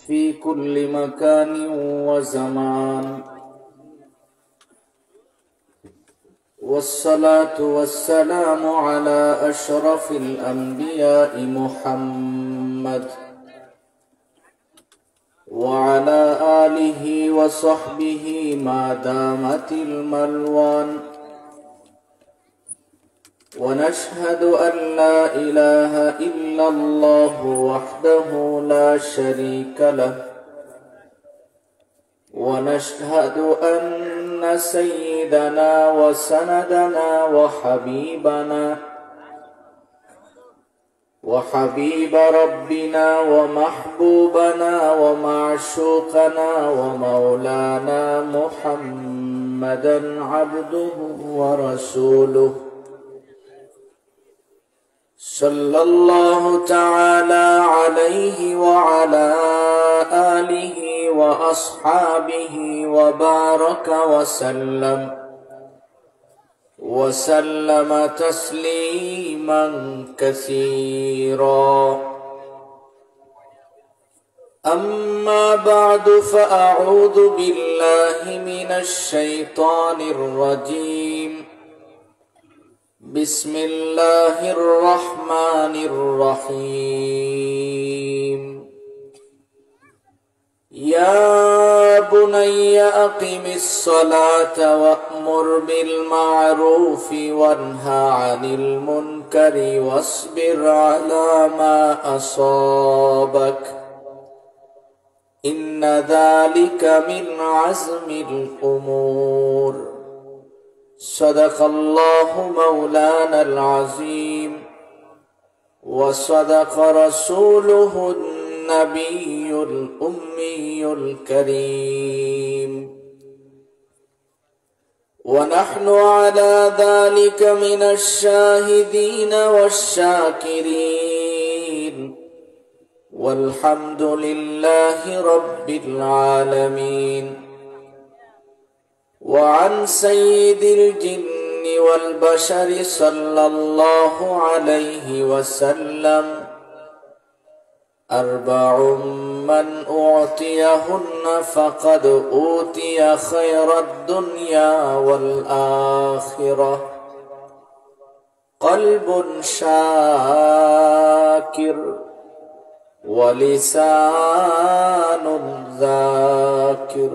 في كل مكان وزمان، والصلاة والسلام على أشرف الأنبياء محمد وعلى آله وصحبه ما دامت الملوان. ونشهد أن لا إله إلا الله وحده لا شريك له، ونشهد أن سيدنا وسندنا وحبيب ربنا ومحبوبنا ومعشوقنا ومولانا محمدا عبده ورسوله، صلى الله تعالى عليه وعلى آله وأصحابه وبارك وسلم تسليما كثيرا. أما بعد، فأعوذ بالله من الشيطان الرجيم. بسم الله الرحمن الرحيم. يا بني أقم الصلاة وأمر بالمعروف وانه عن المنكر واصبر على ما أصابك، إن ذلك من عزم الأمور. صدق الله مولانا العظيم، وصدق رسوله النبي الأمي الكريم، ونحن على ذلك من الشاهدين والشاكرين، والحمد لله رب العالمين. وعن سيد الجن والبشر صلى الله عليه وسلم: 4 من أعطيهن فقد أوتي خير الدنيا والآخرة: قلب شاكر، ولسان ذاكر،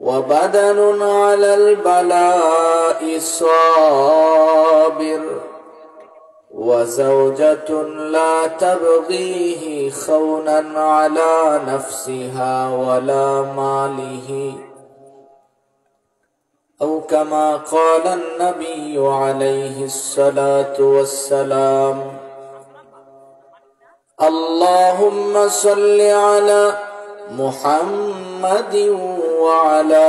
وبدن على البلاء صابر، وزوجة لا تبغيه خونا على نفسها ولا ماله، أو كما قال النبي عليه الصلاة والسلام. اللهم صل على محمد وعلى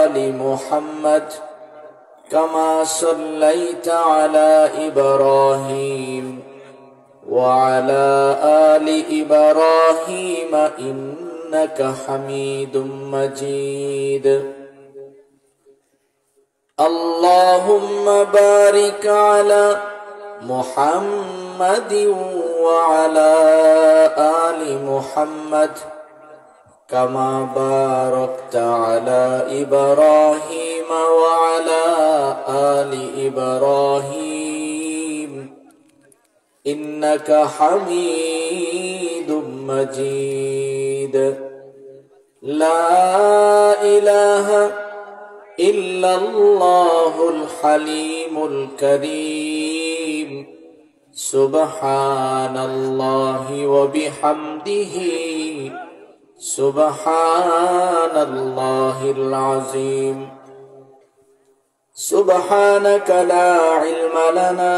آل محمد، كما صليت على إبراهيم وعلى آل إبراهيم إنك حميد مجيد. اللهم بارك على محمد وعلى آل محمد، كما باركت على إبراهيم وعلى آل إبراهيم إنك حميد مجيد. لا إله إلا الله الحليم الكريم، سبحان الله وبحمده، سبحان الله العظيم. سبحانك لا علم لنا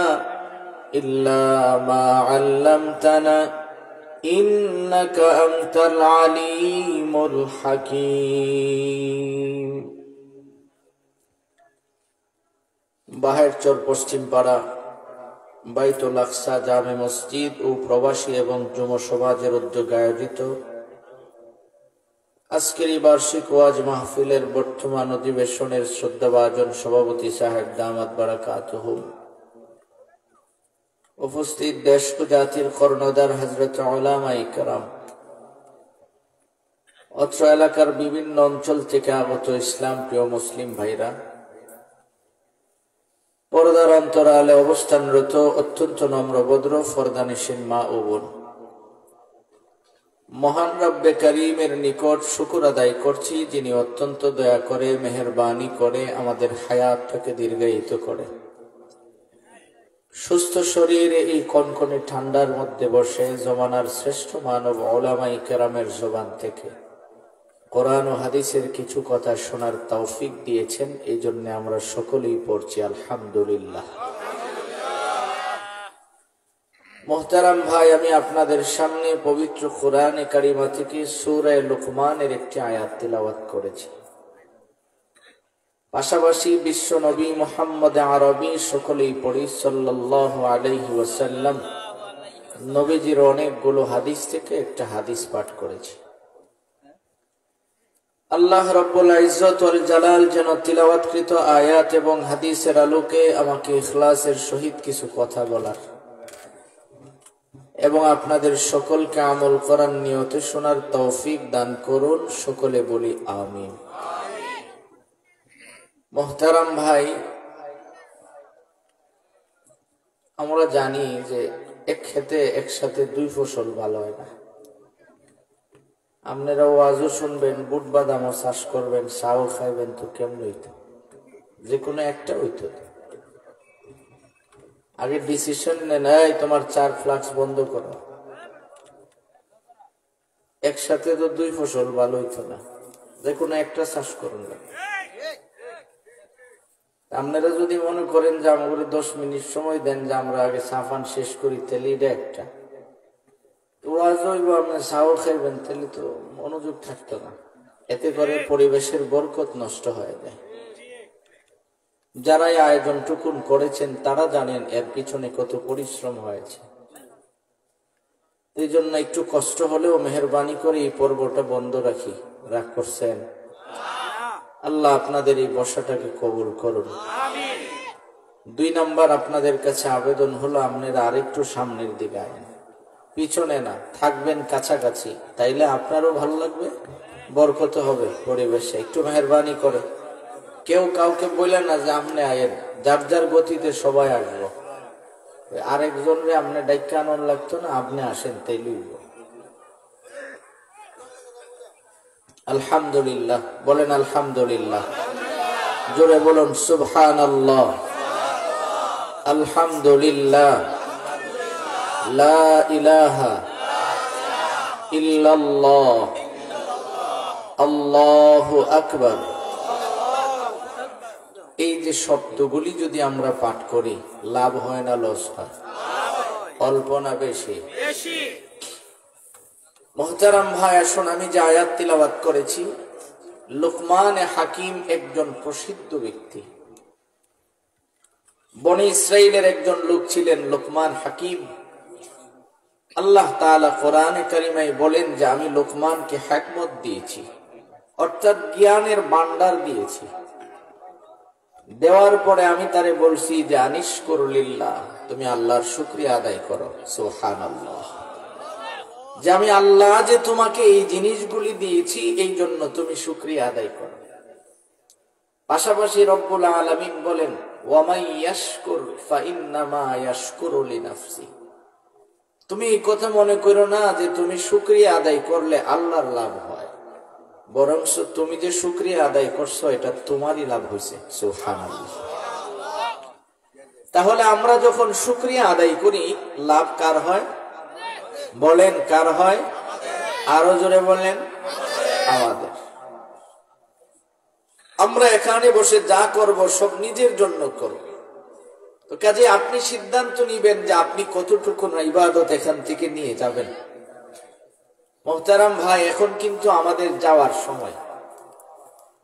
إلا ما علمتنا، إنك أنت العليم الحكيم। বাহেরচর পশ্চিমপাড়া বাইতুল আকসা জামে মসজিদ ও প্রবাসী এবং যুব সমাজের উদ্যোগে আয়োজিত আজকের এই বার্ষিক ওয়াজ মাহফিলের বর্তমান অধিবেশনের শ্রদ্ধাভাজন সভাপতি সাহেব দামাত বারাকাতুহু, উপস্থিত দেশ ও জাতির কর্ণধার হযরত উলামায়ে কেরাম, অত্র এলাকার বিভিন্ন অঞ্চল থেকে আগত ইসলাম প্রিয় মুসলিম ভাইরা, পর্দার অন্তরালে অবস্থানরত অত্যন্ত নম্রভদ্র ফরদানিসীন মা ও বোন, মহান রব্বে করিমের নিকট শুকর আদায় করছি, যিনি অত্যন্ত দয়া করে মেহেরবানি করে আমাদের হায়াতটাকে দীর্ঘায়িত করে সুস্থ শরীরে এই কনকনে ঠান্ডার মধ্যে বসে জমানার শ্রেষ্ঠ মানব উলামায়ে কেরামের জবান থেকে কোরআন ও হাদিসের কিছু কথা শোনার তৌফিক দিয়েছেন। এই জন্য আমরা সকলেই পড়ছি আলহামদুলিল্লাহ। মোহতারাম ভাই, আমি আপনাদের সামনে পবিত্র কোরআনে কারিমা থেকে সূরা লুকমানের একটি আয়াত তিলাওয়াত করেছি। পাশাপাশি বিশ্ব নবী মুহাম্মদ আরবি সকলেই পড়ি সাল্লাল্লাহু আলাইহি ওয়াসাল্লাম নবীজির অনেকগুলো হাদিস থেকে একটা হাদিস পাঠ করেছি। আল্লাহ রাব্বুল ইজ্জত ওয়াল জালাল যেন তিলাওয়াতকৃত আয়াত এবং হাদিসের আলোকে আমাকে ইখলাসের সহিত কিছু কথা বলার এবং আপনাদের সকলকে আমল করার নিয়তে শোনার তৌফিক দান করুন। সকলে বলি আমিন। মোহতারাম ভাই, আমরা জানি যে এক খেতে একসাথে দুই ফসল ভালো হয় না। আপনারা ওয়াজও শুনবেন, বুট বাদামও চাষ করবেন, চাও খাইবেন, তো কেমন হইতো? যে কোনো একটা হইতো। আগে ডিসিশন নেন, তোমার 4 ফ্লাক্স বন্ধ করো। একসাথে তো দুই ফসল ভালো হইতো না, যে কোনো একটা চাষ করুন না। আপনারা যদি মনে করেন যে আমাকে 10 মিনিট সময় দেন যে আমরা আগে সাফান শেষ করি, তাহলে এটা একটা ওয়াজ হইব, আপনি চাও খাইবেন, তাহলে তো মনোযোগ থাকতো না। এতে করে পরিবেশের বরকত নষ্ট হয়ে যায়। যারা এই আয়োজন টুকুন করেছেন তারা জানেন এর পিছনে কত পরিশ্রম হয়েছে। এই জন্য একটু কষ্ট হলেও মেহেরবানি করে এই পর্বটা বন্ধ রাখি। রাগ করছেন? আল্লাহ আপনাদের এই বর্ষাটাকে কবুল করুন। 2 নাম্বার আপনাদের কাছে আবেদন হলো, আপনারা আরেকটু সামনের দিকে আয়েন, পিছনে না থাকবেন, কাছাকাছি। তাইলে আপনারও ভালো লাগবে, বরকত হবে পরিবেশে। একটু মেহেরবানি করে কেউ কাউকে বললেন না যে আপনি আয়েন, যার যার গতিতে সবাই আসবো। আরেকজনরে আপনি ডাইকা আনন লাগতো না, আপনি আসেন, তাইলেই আলহামদুলিল্লাহ বলেন। আলহামদুলিল্লাহ জোরে বলুন সুবহানাল্লাহ, আলহামদুলিল্লাহ, লা ইলাহা ইল্লাল্লাহ, আল্লাহু আকবার। এই যে শব্দগুলি যদি আমরা পাঠ করি, লাভ হয় না লস হয়? অল্প না বেশি? মোহতারাম ভাই, আসুন, আমি যে আয়াত তিলাওয়াত করেছি, লুকমান হাকিম একজন প্রসিদ্ধ ব্যক্তি। বনি ইসরাইলের একজন লোক ছিলেন লুকমান হাকিম। আল্লাহ তাআলা কোরআনে কারিমায় বলেন যে আমি লুকমানকে হিকমত দিয়েছি, অর্থাৎ জ্ঞানের ভান্ডার দিয়েছি। দেওয়ার পরে আমি তারে বলছি যে আনিশকুর লিল্লাহ, তুমি আল্লাহর শুকরিয়া আদায় করো। সুবহানাল্লাহ, যে আমি আল্লাহ যে তোমাকে এই জিনিসগুলি দিয়েছি, এই জন্য তুমি শুকরিয়া আদায় করো। পাশাপাশি রব্বুল আলামিন বলেন ওয়ামাই ইয়াশকুর ফাইন্নামা ইয়াশকুরু লিনাফসি, তুমি এই কথা মনে করো না যে তুমি শুকরিয়া আদায় করলে আল্লাহর লাভ হয়, বরং তুমি যে শুকরিয়া আদায় করছো এটা তোমারই লাভ হয়েছে। সুবহানাল্লাহ। তাহলে আমরা যখন শুকরিয়া আদায় করি, লাভ কার হয়? বলেন কার হয়? আরো জোরে বলেন। আমাদের। আমরা এখানে বসে যা করব সব নিজের জন্য করব। তো কাজে আপনি সিদ্ধান্ত নিবেন যে আপনি কতটুকু ইবাদত এখান থেকে নিয়ে যাবেন। মোহতারাম ভাই, এখন কিন্তু আমাদের যাওয়ার সময়।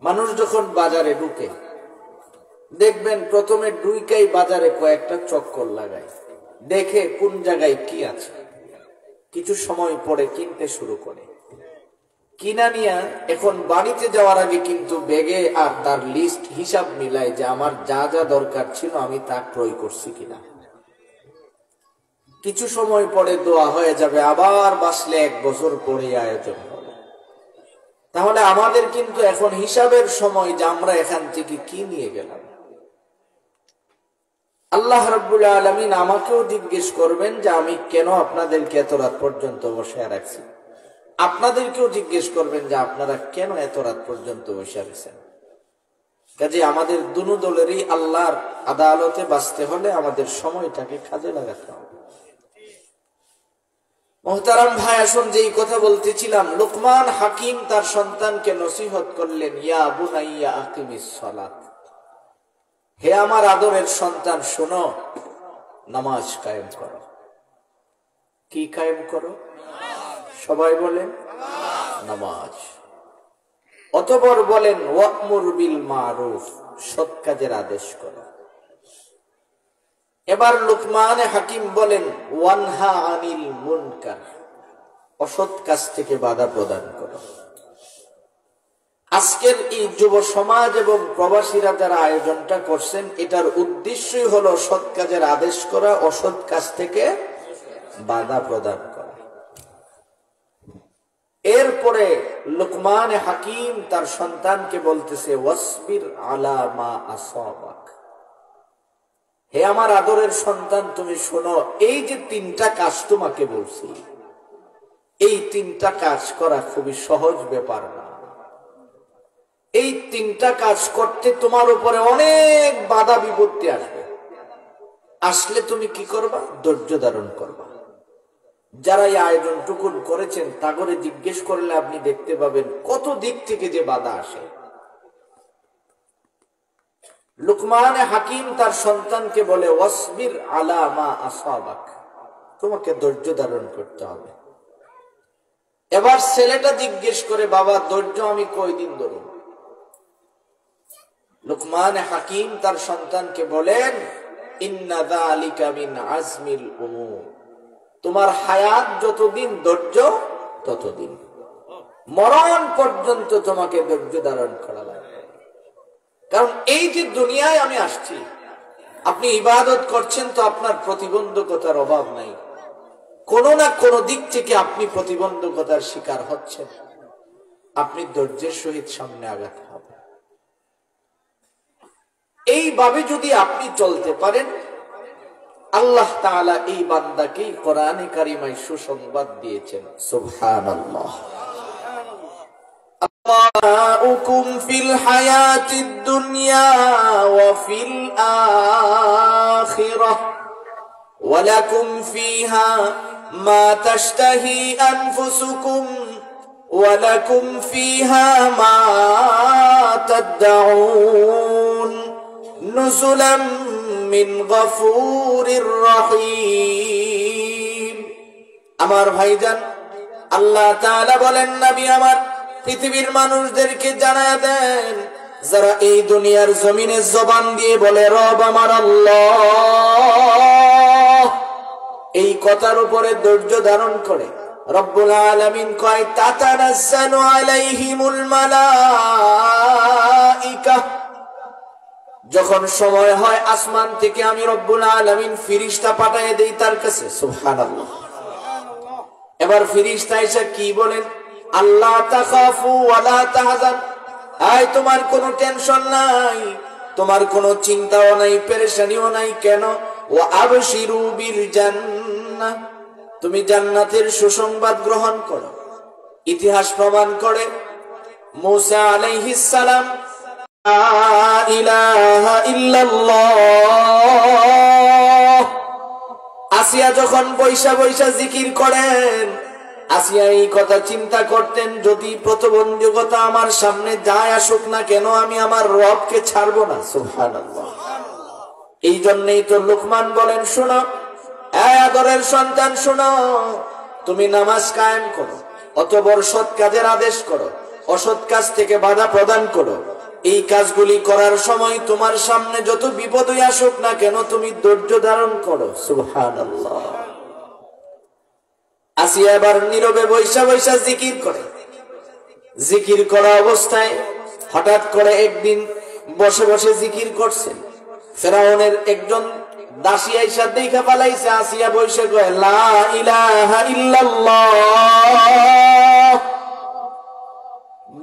মানুষ যখন বাজারে ঢুকে, দেখবেন প্রথমে ঢুকেই বাজারে কয়েকটা চক্কর লাগায়, দেখে কোন জায়গায় কি আছে। কিছু সময় পরে কিনতে শুরু করে, কিনা নিয়ে এখন বাড়িতে যাওয়ার আগে কিন্তু ব্যাগে আর তার লিস্ট হিসাব মিলায় যে আমার যা যা দরকার ছিল আমি তা ক্রয় করছি কিনা। কিছু সময় পরে দোয়া হয়ে যাবে, আবার বাসলে 1 বছর পরে আয়োজন হবে। তাহলে আমাদের কিন্তু এখন হিসাবের সময় যে আমরা এখান থেকে কি নিয়ে গেলাম। আল্লাহ রাব্বুল আলামিন আমাকেও জিজ্ঞেস করবেন যে আমি কেন আপনাদেরকে এত রাত পর্যন্ত বসে রাখছি, আপনাদেরকেও জিজ্ঞেস করবেন যে আপনারা কেন এত রাত পর্যন্ত বসে রাখছেন। কাজে আমাদের দুনো দলেরই আল্লাহর আদালতে বাঁচতে হলে আমাদের সময়টাকে কাজে লাগাতে হবে। মুহতারাম ভাই, আসুন যেই কথা বলতেছিলাম, লুকমান হাকিম তার সন্তানকে নসিহত করলেন, ইয়া বুনাইয়া আকিমিস সালাত, হে আমার আদরের সন্তান শোনো, নামাজ কায়েম করো। কি কায়েম করো? সবাই বলেন নামাজ। অতঃপর বলেন ওয়া'মুর বিল মারুফ, সৎ কাজের আদেশ করো। এবার লুকমান হাকিম বলেন ওয়ানহা আনিল মুনকার, অসৎ কাজ থেকে বাধা প্রদান করো। আজকের এই যুব সমাজ এবং প্রবাসীরা যারা আয়োজনটা করছেন, এটার উদ্দেশ্যই হলো সৎ কাজের আদেশ করা, অসৎ কাজ থেকে বাধা প্রদান করা। এরপরে লুকমান হাকিম তার সন্তানকে বলতেছে ওয়াসবির আলা মা আসাবাক, হে আমার আদরের সন্তান তুমি শোনো, এই যে তিনটা কাজ তোমাকে বলছি, এই তিনটা কাজ করা খুবই সহজ ব্যাপার না। এই তিনটা কাজ করতে তোমার উপরে অনেক বাধা বিপত্তি আসবে। আসলে তুমি কি করবা? ধৈর্য ধারণ করবা। যারা এই আয়োজন টুকুন করেছেন তাগরে জিজ্ঞেস করলে আপনি দেখতে পাবেন কত দিক থেকে যে বাধা আসে। লুকমান হাকিম তার সন্তানকে বলে ওয়াসবির আলা মা আসাবাক, তোমাকে ধৈর্য ধারণ করতে হবে। এবার ছেলেটা জিজ্ঞেস করে, বাবা ধৈর্য আমি কয়দিন ধরব? লুকমান হাকিম তার সন্তানকে বলেন ইন্না যালিকা মিন আজমিল উমুর, তোমার হায়াত যতদিন ধৈর্য ততদিন, মরণ পর্যন্ত তোমাকে ধৈর্য ধারণ করা লাগবে। কারণ এই যে দুনিয়ায় আমি আসছি, আপনি ইবাদত করছেন তো আপনার প্রতিবন্ধকতার অভাব নাই, কোন না কোন দিক থেকে আপনি প্রতিবন্ধকতার শিকার হচ্ছেন। আপনি ধৈর্যের সহিত সামনে আগাতে হবে। এইভাবে যদি আপনি চলতে পারেন, আল্লাহ তাআলা এই বান্দাকে কোরআনে কারিমায় সুসংবাদ দিয়েছেন। সুবহানাল্লাহ। আল্লাহুকুম ফিল হায়াতিদ দুনিয়া ওয়া ফিল আখিরাহ ওয়া লাকুম ফিহা মা তাশতাহি আনফুসুকুম ওয়া লাকুম ফিহা মা তাদউন নুজুলাম মিন গফুরির রহিম। আমার ভাইজান, আল্লাহ তাআলা বলেন, নবী আমার পৃথিবীর মানুষদেরকে জানায়া দেন, যারা এই দুনিয়ার জমিনে জবান দিয়ে বলে রব আমার আল্লাহ, এই কথার উপরে ধৈর্য ধারণ করে, রব্বুল আলামিন কয় তাতানাজ্জালু আলাইহিমুল মালাইকা, যখন সময় হয় আসমান থেকে আমি রব্বুল আলামিন ফেরেশতা পাঠিয়ে দেই তার কাছে। সুবহানাল্লাহ। এবার ফেরেশতা এসে কি বলেন? আল্লাহ তাখাফু ওয়া লা তাহজান, আয় তোমার কোনো টেনশন নাই, তোমার কোনো চিন্তাও নাই, পেরেশানিও নাই। কেন? ওয়া আবশিরু বিল জান্নাহ, তুমি জান্নাতের সুসংবাদ গ্রহণ করো। ইতিহাস প্রমাণ করে মুসা আলাইহিস সালাম লা ইলাহা ইল্লাল্লাহ, আসিয়া যখন বৈশা বৈশা জিকির করেন, আসিয়া এই কথা চিন্তা করতেন, যদি প্রতিবন্ধকতা আমার সামনে যায় আসুক না কেন, আমি আমার রবকে ছাড়বো না। সুবহানাল্লাহ। এই জন্যই তো লুকমান বলেন, শোনো আদরের সন্তান, শোনো, তুমি নামাজ কায়েম করো, অতঃপর সৎ কাজের আদেশ করো, অসৎ কাজ থেকে বাধা প্রদান করো। এই কাজগুলি করার সময় তোমার সামনে যত বিপদই আসুক না কেন, তুমি ধৈর্য ধারণ করো। সুবহানাল্লাহ। আসিয়া এবার নীরবে বৈশা বৈশা জিকির করে। জিকির করা অবস্থায় হঠাৎ করে একদিন বসে বসে জিকির করছেন, ফেরাউনের একজন দাসী আইসা দেখা পালাইছে। আসিয়া বৈশা কয় লা ইলাহা ইল্লাল্লাহ,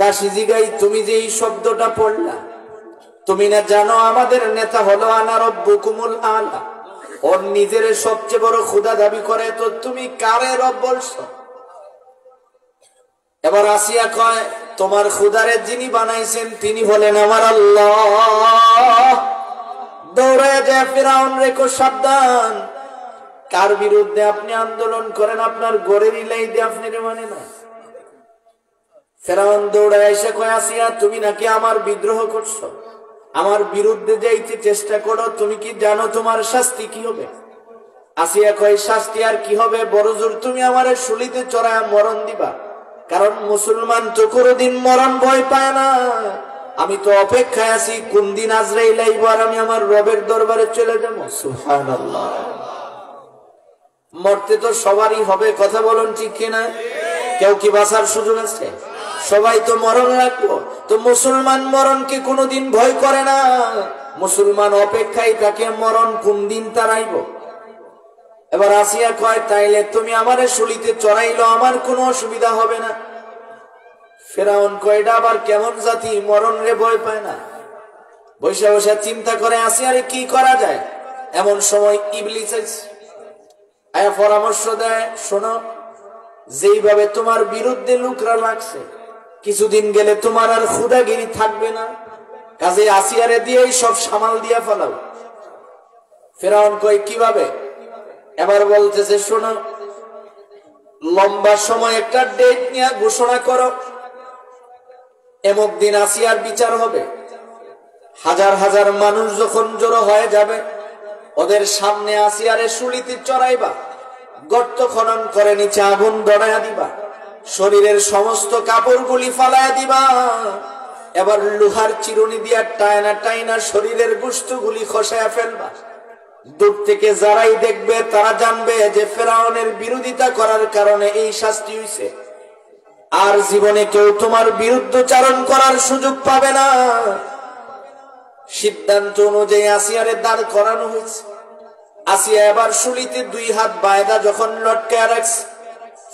দাসী জিগাই, তুমি যে এই শব্দটা পড়লা, তুমি না জানো আমাদের নেতা হলো আনা রব্বুকুমুল আলা? ওর নিজের সবচেয়ে বড় খোদা দাবি করে, তো তুমি কারে রব বলছো? এবার আসিয়া কয়, তোমার খোদারে যিনি বানাইছেন তিনি হলেন আমার আল্লাহ। দৌড়ায় যায় ফিরাউন রেখো, সাবধান, কার বিরুদ্ধে আপনি আন্দোলন করেন আপনার গোরের ইলাই দিয়ে আপনি মানে না। ফিরাউন দৌড়ায় এসে কয়, আসিয়া তুমি নাকি আমার বিদ্রোহ করছো, আমার বিরুদ্ধে যাইতে চেষ্টা করো, তুমি কি জানো তোমার শাস্তি কি হবে? আসিয়া কয়, শাস্তি আর কি হবে, বড় জোর তুমি আমারে শুলিতে চড়ায় মরণ দিবা, কারণ মুসলমান তো কোনদিন মরণ ভয় পায় না। আমি তো অপেক্ষায় আছি কোন দিন আজরাইল আইব আর আমি আমার রবের দরবারে চলে যাবো। সুবহানাল্লাহ। মরতে তো সবারই হবে, কথা বলুন ঠিক কিনা? কেউ কি বাঁচার সুযোগ আছে? সবাই তো মরণ লাগবো। তো মুসলমান মরণকে কোনোদিন ভয় করে না, মুসলমান অপেক্ষায় তাকে মরণ কোন দিন তারাইব। এবার আসিয়া কয়, তাইলে তুমি আমারে শুলিতে চড়াইলো, আমার কোনো অসুবিধা হবে না। ফেরাউন কয়, এটা আবার কেমন জাতি, মরণ রে ভয় পায় না? বৈশা বৈশা চিন্তা করে আসিয়ারে কি করা যায়। এমন সময় ইবলিস আয়া পরামর্শ দেয়, শোনো, যেইভাবে তোমার বিরুদ্ধে লোকরা লাগছে, কিছুদিন গেলে তোমার আর খুদাগিরি থাকবে না, কাজে আসিয়ারে দিয়েই সব সামাল দিয়া ফেলাও। ফেরাউন কয়, কিভাবে? এবার বলতেছে, শোনো, লম্বা সময় একটা ডেট নিয়ে ঘোষণা করো, এমক দিন আসিয়ার বিচার হবে। হাজার হাজার মানুষ যখন জড়ো হয়ে যাবে, ওদের সামনে আসিয়ারে শুলিতে চড়াইবা, গর্ত খনন করে নিচে আগুন ধরাইয়া দিবা, শরীরের সমস্ত কাপড়গুলি ফালাইয়া দিবা, এবার লোহার চিরুনি দিয়া টাইনা টাইনা শরীরের গোশতগুলি খসাইয়া ফেলবা। দূর থেকে যারাই দেখবে তারা জানবে যে ফেরাউনের বিরোধিতা করার কারণে এই শাস্তি হইছে, আর জীবনে কেউ তোমার বিরুদ্ধচারণ করার সুযোগ পাবে না। সিদ্ধান্ত অনুযায়ী আসিয়ারে দাঁড় করানো হয়েছে। আসিয়া এবার শুলিতে দুই হাত বায়দা যখন লটকায় রাখছে,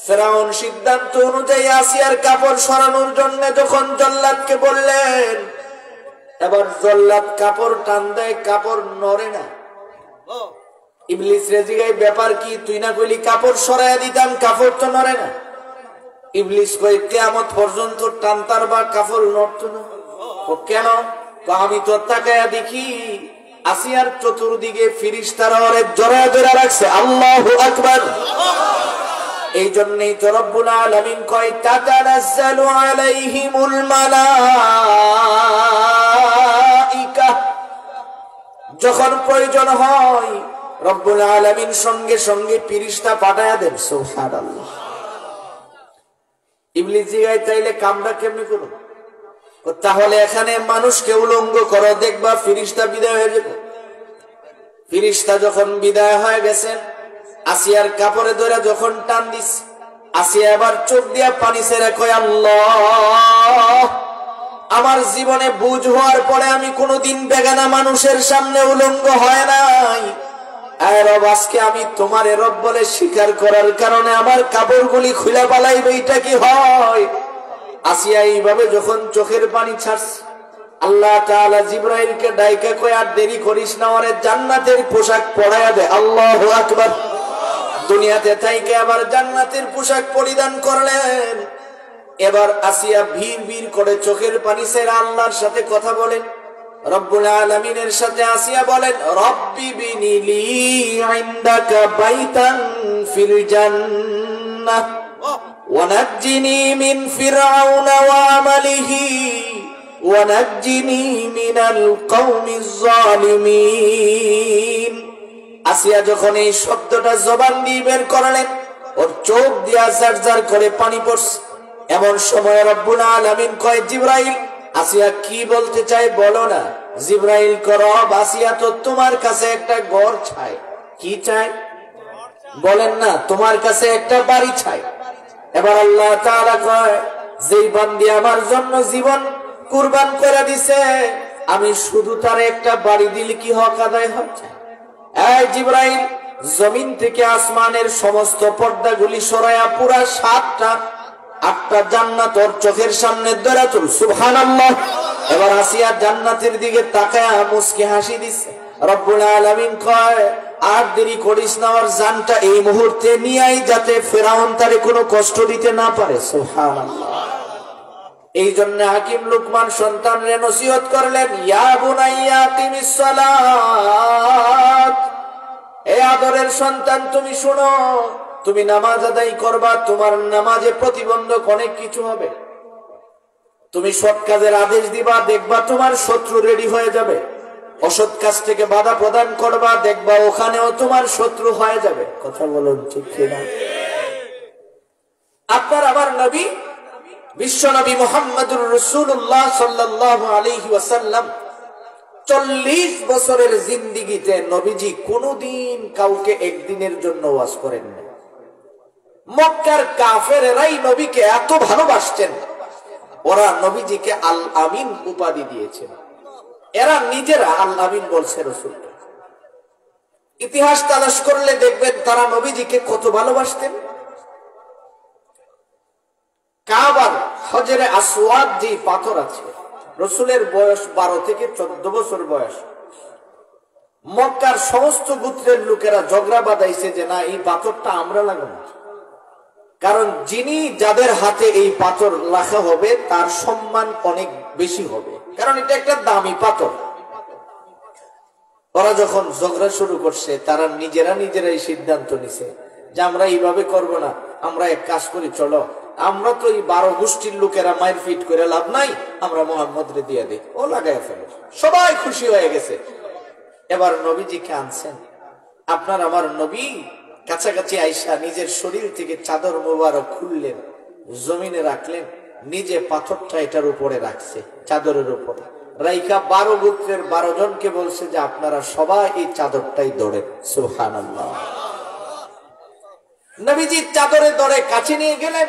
ফেরাউন সিদ্ধান্ত অনুযায়ী আসিয়ার কাপড় সরানোর জন্য যখন জল্লাদকে বললেন, এবার জল্লাদ কাপড় টান দেয়, কাপড় নড়ে না। ইবলিস রে জিগায়, ব্যাপার কি? তুই না কইলি কাপড় সরাইয়া দিতাম, কাপড় তো নড়ে না। ইবলিস কই, কিয়ামত পর্যন্ত টানতার বা কাপড় নড়তো না। কেন? আমি তো তাকায়া দেখি আসিয়ার চতুর্দিকে ফিরিস্তারা ওরে জড়ায়া ধরে রাখছে। আল্লাহু আকবার। এই জন্যই তো রব্বুল আলামিন কয়, তাতানাজ্জালু আলাইহিমুল মালাইকা, যখন প্রয়োজন হয় রব্বুল আলামিন সঙ্গে সঙ্গে ফিরিস্তা পাঠায়া দেন। সুবহানাল্লাহ। ইবলিস জিগায়, তাইলে কামটা কেমনে করো? তাহলে এখানে মানুষকে উলঙ্গ করো, দেখবা ফিরিস্তা বিদায় হয়ে যাবে। ফিরিস্তা যখন বিদায় হয়ে গেছেন, আসিয়ার কাপড়ে ধরে যখন টান দিস, আসিয়া এবার চোখ দিয়া পানি ছেড়ে কয়, আল্লাহ, আমার জীবনে বুঝ হওয়ার পরে আমি কোনোদিন বেগানা মানুষের সামনে উলঙ্গ হয় নাই। রব, আজকে আমি তোমার রব বলে স্বীকার করার কারণে আমার কাপড়গুলি খুলে পালাইবে, এটা কি হয়? আসিয়া এইভাবে যখন চোখের পানি ছাড়ছে, আল্লাহ তাআলা জিবরাইলকে ডাইকা কয়, আর দেরি করিস না, ওরে জান্নাতের পোশাক পরাইয়া দে। আল্লাহু আকবার। দুনিয়াতে তাইকে আবার জান্নাতের পোশাক পরিধান করলেন। এবার আসিয়া ভিড় ভিড় করে চোখের পানি ছেড়ে আল্লাহর সাথে কথা বলেন, রব্বুল আলামিনের সাথে আসিয়া বলেন, রব্বি বিনিলি ইনদাকা বাইতান ফিল জান্নাহ ওয়ানাজ্জিনি মিন ফিরআউনা ওয়া আমালিহি ওয়ানাজ্জিনি মিনাল কওমিজ জালিমিন। আসিয়া যখন এই শব্দটা জবান দিয়ে বের করলেন, ওর চোখ দিয়া জারজার করে পানি পড়ছে। এমন সময় রব্বুল আলামিন কয়, জিবরাইল, আসিয়া কি বলতে চাই বলো না। জিবরাইল করো, আসিয়া তো তোমার কাছে একটা ঘর চাই। কি চাই বলেন না? তোমার কাছে একটা বাড়ি চাই। এবার আল্লাহ তাআলা কয়, যেই বান্দি আমার জন্য জীবন কুরবান করে দিছে, আমি শুধু তার একটা বাড়ি দিলে কি হক আদায় হচ্ছে? এই জিবরাইল, জমিন থেকে আসমানের সমস্ত পর্দাগুলি সরাইয়া পুরা 7টা 8টা জান্নাত ওর চোখের সামনে ধরে তুল, সুবহানাল্লাহ। এবার আসিয়া জান্নাতের দিকে তাকায়া মুস্কি হাসি দিচ্ছে। রব্বুল আলামিন কয়, আর দেরি করিস না, ওর জানটা এই মুহূর্তে নিয়াই, যাতে ফেরাউন তারে কোনো কষ্ট দিতে না পারে, সুবহানাল্লাহ। এই জন্য হাকিম লুকমান সন্তানরে নসিহত করলেন, ইয়া বুনাইয়া কিমিস সালাত, এ আদরের সন্তান তুমি শোনো, তুমি নামাজ আদায় করবা, তোমার নামাজে প্রতিবন্ধক অনেক কিছু হবে। তুমি সৎ কাজের আদেশ দিবা, দেখবা তোমার শত্রু রেডি হয়ে যাবে। অসৎ কাজ থেকে বাধা প্রদান করবা, দেখবা ওখানেও তোমার শত্রু হয়ে যাবে। কথা বলুন ঠিক কিনা? আপনার আমার নবী বিশ্ব নবী মুহাম্মদুর রাসূলুল্লাহ সাল্লাল্লাহু আলাইহি ওয়াসাল্লাম 40 বছরের জিন্দেগিতে নবীজি কোনদিন কাউকে একদিনের জন্য ওয়াজ করেন না। মক্কার কাফেররাই নবীকে এত ভালোবাসতেন, ওরা নবীজিকে আল আমিন উপাধি দিয়েছেন। এরা নিজেরা আল আমিন বলছে রাসূল। ইতিহাস তালাশ করলে দেখবেন তারা নবীজিকে কত ভালোবাসতেন। কাবার হজরে আসওয়াদ যে পাথর আছে, রাসূলের বয়স 12 থেকে 14 বছর বয়স। মক্কার সমস্ত গোত্রের লোকেরা ঝগড়া বাঁধাইছে যে না, এই পাথরটা আমরা লাগাবো, কারণ যিনি যাদের হাতে এই পাথর রাখা হবে তার সম্মান অনেক বেশি হবে, কারণ এটা একটা দামি পাথর। ওরা যখন ঝগড়া শুরু করছে, তারা নিজেরাই সিদ্ধান্ত নিছে যে আমরা এইভাবে করব না, আমরা এক কাজ করি, চলো আমরা তো এই 12 গোষ্ঠীর লোকেরা মায়ের ফিট করে লাভ নাই, আমরা মোহাম্মদ রে দিয়ে দিই, ও লাগাই ফেলে। সবাই খুশি হয়ে গেছে। এবার নবীজিকে আনছেন। আপনার আমার নবী কাছাকাছি আইসা নিজের শরীর থেকে চাদর মোবারক খুললেন, জমিনে রাখলেন, নিজে পাথরটা এটার উপরে রাখছে, চাদরের উপরে রাইখা 12 গোত্রের 12 জনকে বলছে যে আপনারা সবাই এই চাদরটাই ধরেন, সুবহানাল্লাহ। নবীজি চাদরে ধরে কাছে নিয়ে গেলেন।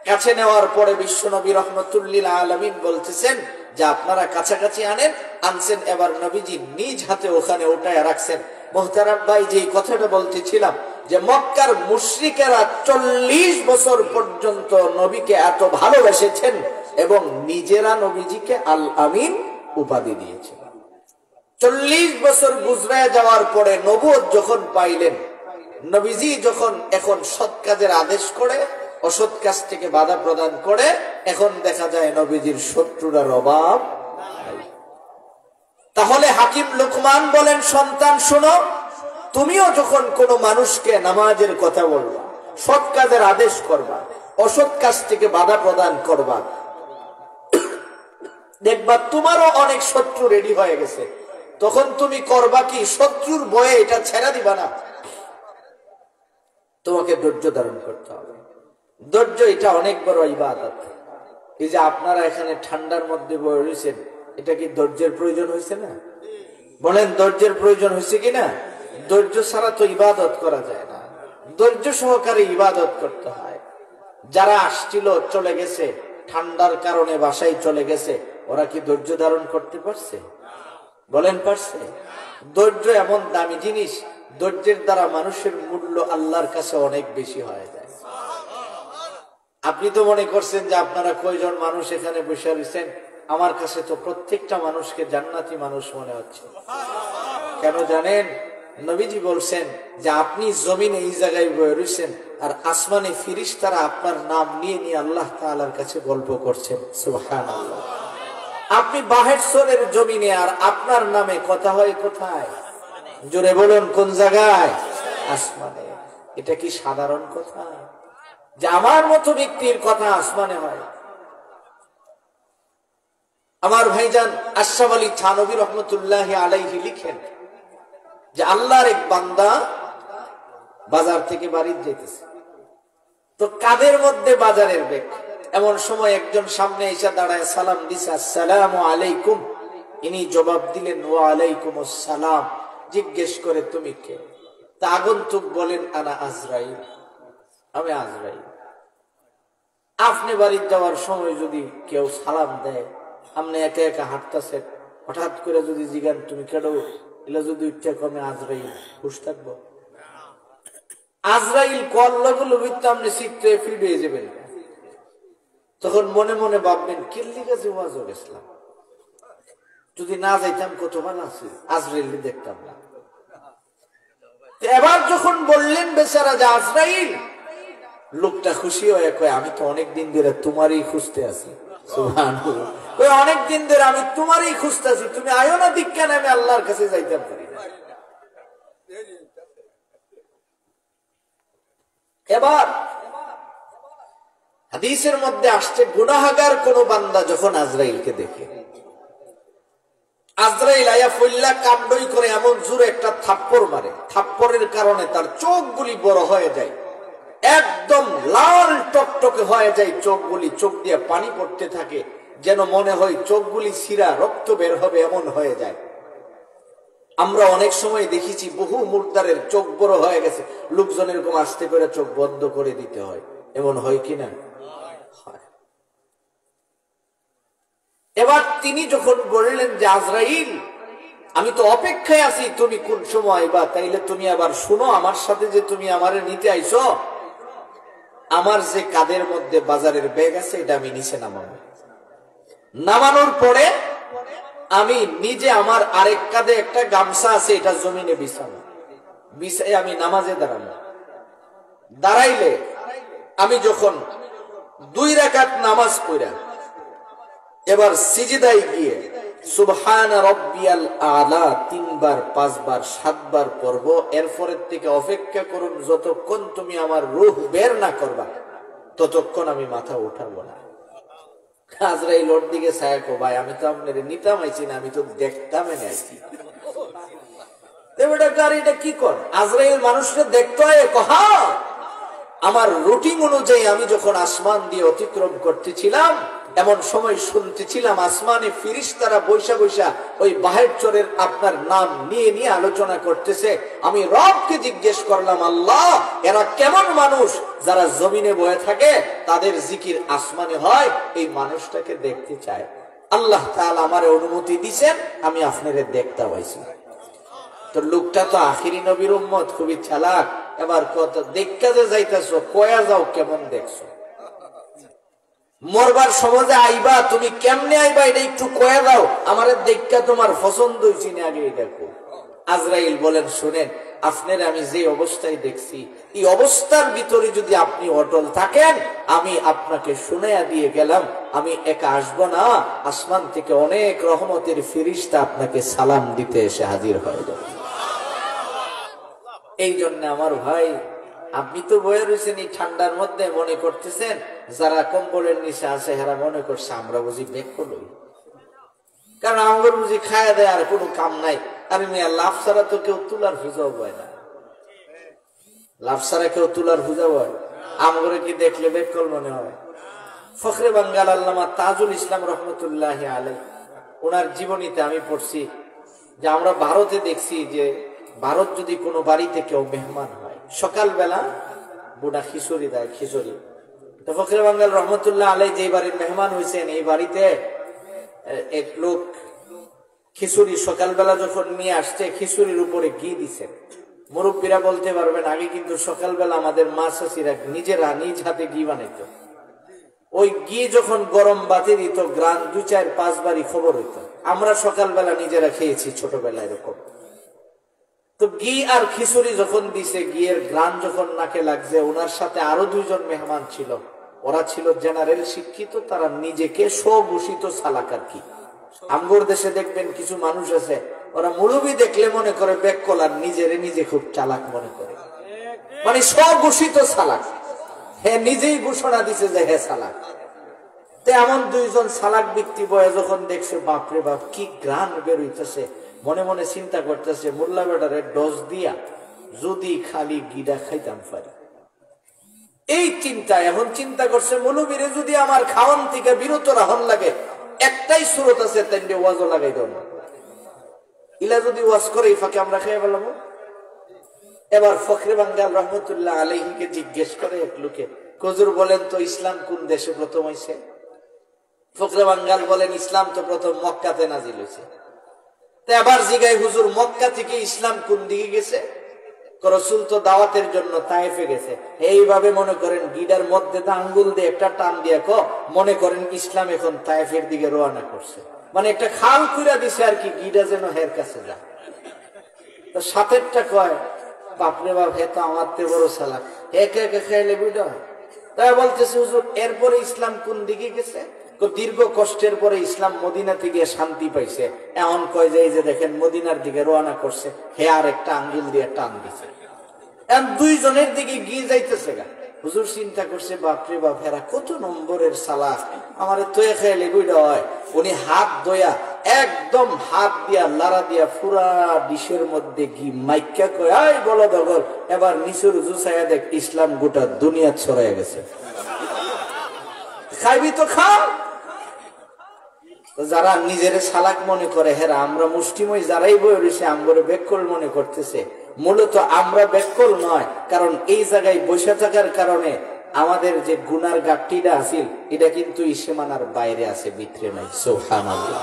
কাছে নেওয়ার পরে বিশ্ব নবী রহমতুল্লিল আলামিন বলতেছেন যে আপনারা কাছাকাছি আনছেন। এবার নবীজি নিজ হাতে ওখানে উঠায় রাখছেন। মুহতারাম ভাই, যে কথাটা বলতেছিলাম যে মক্কার মুশরিকেরা 40 বছর পর্যন্ত নবীকে এত ভালোবেসেছেন এবং নিজেরা নবীজিকে আল আমিন উপাধি দিয়েছেন। 40 বছর গুজরায় যাওয়ার পরে নবুয়ত যখন পাইলেন, নবীজি যখন এখন সৎ কাজের আদেশ করে, অসৎ কাজ থেকে বাধা প্রদান করে, এখন দেখা যায় নবীজির শত্রুরার অভাব নাই। তাহলে হাকিম লুকমান বলেন, সন্তান শোনো, তুমিও যখন কোনো মানুষকে নামাজের কথা বলবা, সৎ কাজের আদেশ করবা, অসৎ কাজ থেকে বাধা প্রদান করবা, দেখবা তোমারও অনেক শত্রু রেডি হয়ে গেছে। তখন তুমি করবা কি? শত্রুর ভয়ে এটা ছেড়ে দিবা না, তোমাকে ধৈর্য ধারণ করতে হবে। ধৈর্য এটা অনেক বড় ইবাদত। এই যে আপনারা এখানে ঠান্ডার মধ্যে বসে রয়েছেন, এটা কি ধৈর্যের প্রয়োজন হয়েছে না? বলেন, ধৈর্যের প্রয়োজন হয়েছে কিনা? ধৈর্য ছাড়া তো ইবাদত করা যায় না, ধৈর্য সহকারে ইবাদত করতে হয়। যারা আসছিল চলে গেছে, ঠান্ডার কারণে বাসায় চলে গেছে, ওরা কি ধৈর্য ধারণ করতে পারছে? বলেন, পারছে? ধৈর্য এমন দামি জিনিস, ধৈর্যের দ্বারা মানুষের মূল্য আল্লাহর কাছে অনেক বেশি হয়ে যায়। আপনি তো মনে করছেন যে আপনারা কয়জন মানুষ এখানে বসে রয়েছেন, আমার কাছে তো প্রত্যেকটা মানুষকে জান্নাতি মানুষ মনে হচ্ছে। কেন জানেন? নবীজি বলছেন যে আপনি জমিনে এই জায়গায় বসে রয়েছেন, আর আসমানে ফেরেশতারা আপনার নাম নিয়ে নিয়ে আল্লাহ তাআলার কাছে গল্প করছেন, সুবহানাল্লাহ। আপনি বাহেশ্বরের জমিনে, আর আপনার নামে কথা হয় কোথায়? জোরে বলুন, কোন জায়গায়? আসমানে। এটা কি সাধারণ কথা যে আমার মতো ব্যক্তির কথা আসমানে হয়? আমার ভাইজান আশরাফ আলী থানভী রহমতুল্লাহি আলাইহি লিখেন যে আল্লাহর এক বান্দা বাজার থেকে বাড়ি যেতেছে, তো কাদের মধ্যে বাজারের ব্যাগ। এমন সময় একজন সামনে এসে দাঁড়ায়, সালাম দিছে, আসসালামু আলাইকুম। ইনি জবাব দিলেন, ওয়া আলাইকুম আসসালাম। জিজ্ঞেস করে, তুমি কে? তা আগন্তুক বলেন, আনা আজরাইল, আমি আজরাইল। আপনি বাড়ি যাওয়ার সময় যদি কেউ সালাম দেয়, আপনি একা একা হাঁটতেছেন, হঠাৎ করে যদি জিগান তুমি কেডো, এলা যদি উঠতে কমে আজরাইল, খুশ থাকবো? আজরাইল কল লগল আপনি সিটে ফিট হয়ে যাবেন। তখন মনে মনে ভাববেন কিল্লি গাছে ওয়াজও গেছিলাম, যদি না যাইতাম কত ভালো আছে, আজরাইল দেখতাম না। এবার যখন বললেন বেচারা যে আজরাইল, লোকটা খুশি হয়ে কয় আমি তো অনেকদিন ধরে তোমারই খুঁজতে আছি। সুবহানাল্লাহ, অনেকদিন ধরে আমি তোমারই খুঁজতে আছি, তুমি আয়ো না দীক্ষানে আমি আল্লাহর কাছে যাইতাম পারি না। এবার হাদিসের মধ্যে আসছে গুনাহগার কোন বান্দা যখন আজরাইলকে দেখে, আজরাইল আয়া ফইল্লা কামড়ই করে এমন জোরে একটা থাপ্পড় মারে, থাপ্পড়ের কারণে তার চোখগুলি বড় হয়ে যায়, একদম লাল টকটকে হয়ে যায় চোখগুলি, চোখ দিয়ে পানি পড়তে থাকে, যেন মনে হয় চোখগুলি ছিঁড়া রক্ত বের হবে এমন হয়ে যায়। আমরা অনেক সময় দেখেছি বহু মুর্দারের চোখ বড় হয়ে গেছে, লোকজন এরকম আস্তে করে চোখ বন্ধ করে দিতে হয়, এমন হয় কিনা? এবার তিনি যখন বললেন যে আজরাইল আমি তো অপেক্ষায় আছি, তুমি কোন সময় বা, তাইলে তুমি আবার শুনো, আমার সাথে যে তুমি আমারে নিতে আইছো, আমার যে কাদের মধ্যে বাজারের ব্যাগ আছে এটা আমি নিচে নামাবো, নামানোর পরে আমি নিজে আমার আরেক কাঁধে একটা গামছা আছে এটা জমিনে বিছানো, বিছাই আমি নামাজে দাঁড়াবো, দাঁড়াইলে আমি যখন 2 রাকাত নামাজ পড়া এবার সিজদায় গিয়ে সুবহান রাব্বিয়াল আলা 3 বার 5 বার 7 বার পড়ব, এরপরের থেকে অপেক্ষা করুন যতক্ষণ তুমি আমার রূহ বের না করবা ততক্ষণ আমি মাথা উঠাবো না। আজরাইল ওর দিকে ছায়া কো, ভাই আমি তো আপনার নিতাম আইছি না, আমি তো দেখতাম এনে আইছি। এটা কি কর? আজরাইল মানুষকে দেখতে হয়, কহা আমার রুটিন অনুযায়ী আমি যখন আসমান দিয়ে অতিক্রম করতেছিলাম এমন সময় শুনতেছিলাম আসমানে ফিরিস্তারা বৈশা বৈশা ওই বাহের চরের আপনার নাম নিয়ে নিয়ে আলোচনা করতেছে। আমি রবকে জিজ্ঞেস করলাম, আল্লাহ এরা কেমন মানুষ যারা জমিনে বয়ে থাকে, তাদের জিকির আসমানে হয়, এই মানুষটাকে দেখতে চায়। আল্লাহ তাআলা আমারে অনুমতি দিয়েছেন, আমি আপনারে দেখতে পাইছি। তো লোকটা তো আখিরি নবীর উম্মত, খুবই চালাক। এবার কত দেখতে যে যাইতেছো, কয়া যাও কেমন দেখছো, মরবার সমাজে আইবা, তুমি কেমনে আইবা এটা একটু কয়া দাও, আমারে দেখা তোমার পছন্দ হইছে না আগে দেখো। আজরাইল বলেন, শুনেন আপনার আমি যে অবস্থায় দেখছি, এই অবস্থার ভিতরে যদি আপনি অটল থাকেন, আমি আপনাকে শুনাইয়া দিয়ে গেলাম, আমি একা আসবো না, আসমান থেকে অনেক রহমতের ফেরেশতা আপনাকে সালাম দিতে এসে হাজির হয়ে যাবে। এই জন্য আমার ভাই, আপনি তো বয়ে রয়েছেন এই ঠান্ডার মধ্যে, মনে করতেছেন যারা কম্বলের নিচে আছে হেরা মনে করছে আমরা বুঝি বেগ করলই, কারণ আমার বুঝি খায়া দেয় আর কোনো কাম নাই। আরে মেয়া, লাভ ছাড়া তো কেউ তুলার পূজাও হয় না, লাভ ছাড়া কেউ তুলার পূজা হয়, আমগরে কি দেখলে বেগ কল মনে হয়? ফখরে বাঙ্গাল আল্লামা তাজুল ইসলাম রহমতুল্লাহ আলাইহি, ওনার জীবনীতে আমি পড়ছি যে আমরা ভারতে দেখছি যে ভারত যদি কোনো বাড়িতে কেউ মেহমান হয়, সকালবেলা বুড়া খিচুড়ি দেয়, খিচুড়ি। তো ফখরে বাঙ্গাল রহমতুল্লাহ আলাইহি যে বাড়ির মেহমান হয়েছেন, এই বাড়িতে এক লোক খিচুড়ি সকালবেলা যখন নিয়ে আসছে, খিচুড়ির উপরে ঘি দিছে। মুরব্বীরা বলতে পারবেন, আগে কিন্তু সকালবেলা আমাদের মা চাচিরা নিজেরা নিজ হাতে ঘি বানাইতো। ওই ঘি যখন গরম বাতি দিত, গ্রাম 2, 4, 5 বারই খবর হইতো। আমরা সকালবেলা নিজেরা খেয়েছি ছোটবেলায় এরকম। তো ঘি আর খিচুড়ি যখন দিছে, ঘিয়ের গ্রাম যখন নাকে লাগছে, ওনার সাথে আরো 2 জন মেহমান ছিল, ওরা ছিল জেনারেল শিক্ষিত, তারা নিজেকে স্বঘোষিত চালাক আর কি। আমগোর দেশে দেখবেন কিছু মানুষ আছে, ওরা মুলুবি দেখলে মনে করে বেককল, আর নিজেরে নিজে খুব চালাক মনে করে, মানে স্বঘোষিত চালাক। হ্যাঁ, নিজেই ঘোষণা দিছে যে হ্যাঁ চালাক। তো এমন 2 জন চালাক ব্যক্তি বয়ে যখন দেখছে, বাপরে বাপ কি গ্রান বের হইতেছে, মনে মনে চিন্তা করতেছে, মোল্লা বেটারে ডোজ দিয়া যদি খালি গিডা খাইতাম পারি। এই চিন্তা, এখন চিন্তা করছে মৌলবীরে যদি আমার খাওয়ান থেকে বিরত রাহন লাগে, একটাই সুরত আছে, তাইলে ওয়াজও লাগাই দাও না, ইলা যদি ওয়াজ করে এই ফাঁকে আমরা খেয়ে ফেলাম। এবার ফখরে বাঙ্গাল রহমতুল্লাহ আলাইহিকে জিজ্ঞেস করে এক লোকে, হুজুর বলেন তো ইসলাম কোন দেশে প্রথম হয়েছে? ফখরে বাঙ্গাল বলেন, ইসলাম তো প্রথম মক্কাতে নাজিল হয়েছে। তো এবার জিগাই, হুজুর মক্কা থেকে ইসলাম কোন দিকে গেছে? রাসূল তো দাওয়াতের জন্য তায়েফে গেছে, এইভাবে মনে করেন গিডার মধ্যে আঙ্গুল দিয়ে একটা টান দিয়ে মনে করেন ইসলাম এখন তায়েফের দিকে রওনা করছে, মানে একটা খাল খুঁড়া দিছে আর কি, গিডা যেন হের কাছে যায়। তো সাথেরটা কয়, বাপরে বাপ, হে তো আমার তে বড় সালাক, একে একে খেয়ালে বুঝা। তাই বলতেছে হুজুর, এরপরে ইসলাম কোন দিকে গেছে? দীর্ঘ কষ্টের পরে ইসলাম মদিনাতে গিয়ে শান্তি পাইছে, এমন কয় যে এই যে দেখেন মদিনার দিকে রওনা করছে, হে আর একটা আঙ্গুল দিয়ে টান দিছে, দুইজনের দিকে গিয়ে যাইতেছে গা। হুজুর চিন্তা করছে, বাপরে বাপ, হেরা কত নম্বরের সালাক, আমার তো খেয়ালে বুঝা হয়। উনি হাত দয়া একদম হাত দিয়া লাড়া দিয়া পুরা ডিশের মধ্যে ঘি মাইকা কয়, আই বলো দগল, এবার নিচুর জুসাইয়া দেখ, ইসলাম গোটা দুনিয়া ছড়াইয়া গেছে, খাইবি তো খা। যারা নিজের সালাক মনে করে, হেরা আমরা মুষ্টিময় যারাই বই রয়েছে আমগরে বেকল মনে করতেছে, মূলত আমরা বেকল নয়, কারণ এই জায়গায় বসে থাকার কারণে আমাদের যে গুনার গাঠটিটা আছিল এটা কিন্তু সীমানার বাইরে আছে, ভিতরে নাই। সুবহানাল্লাহ,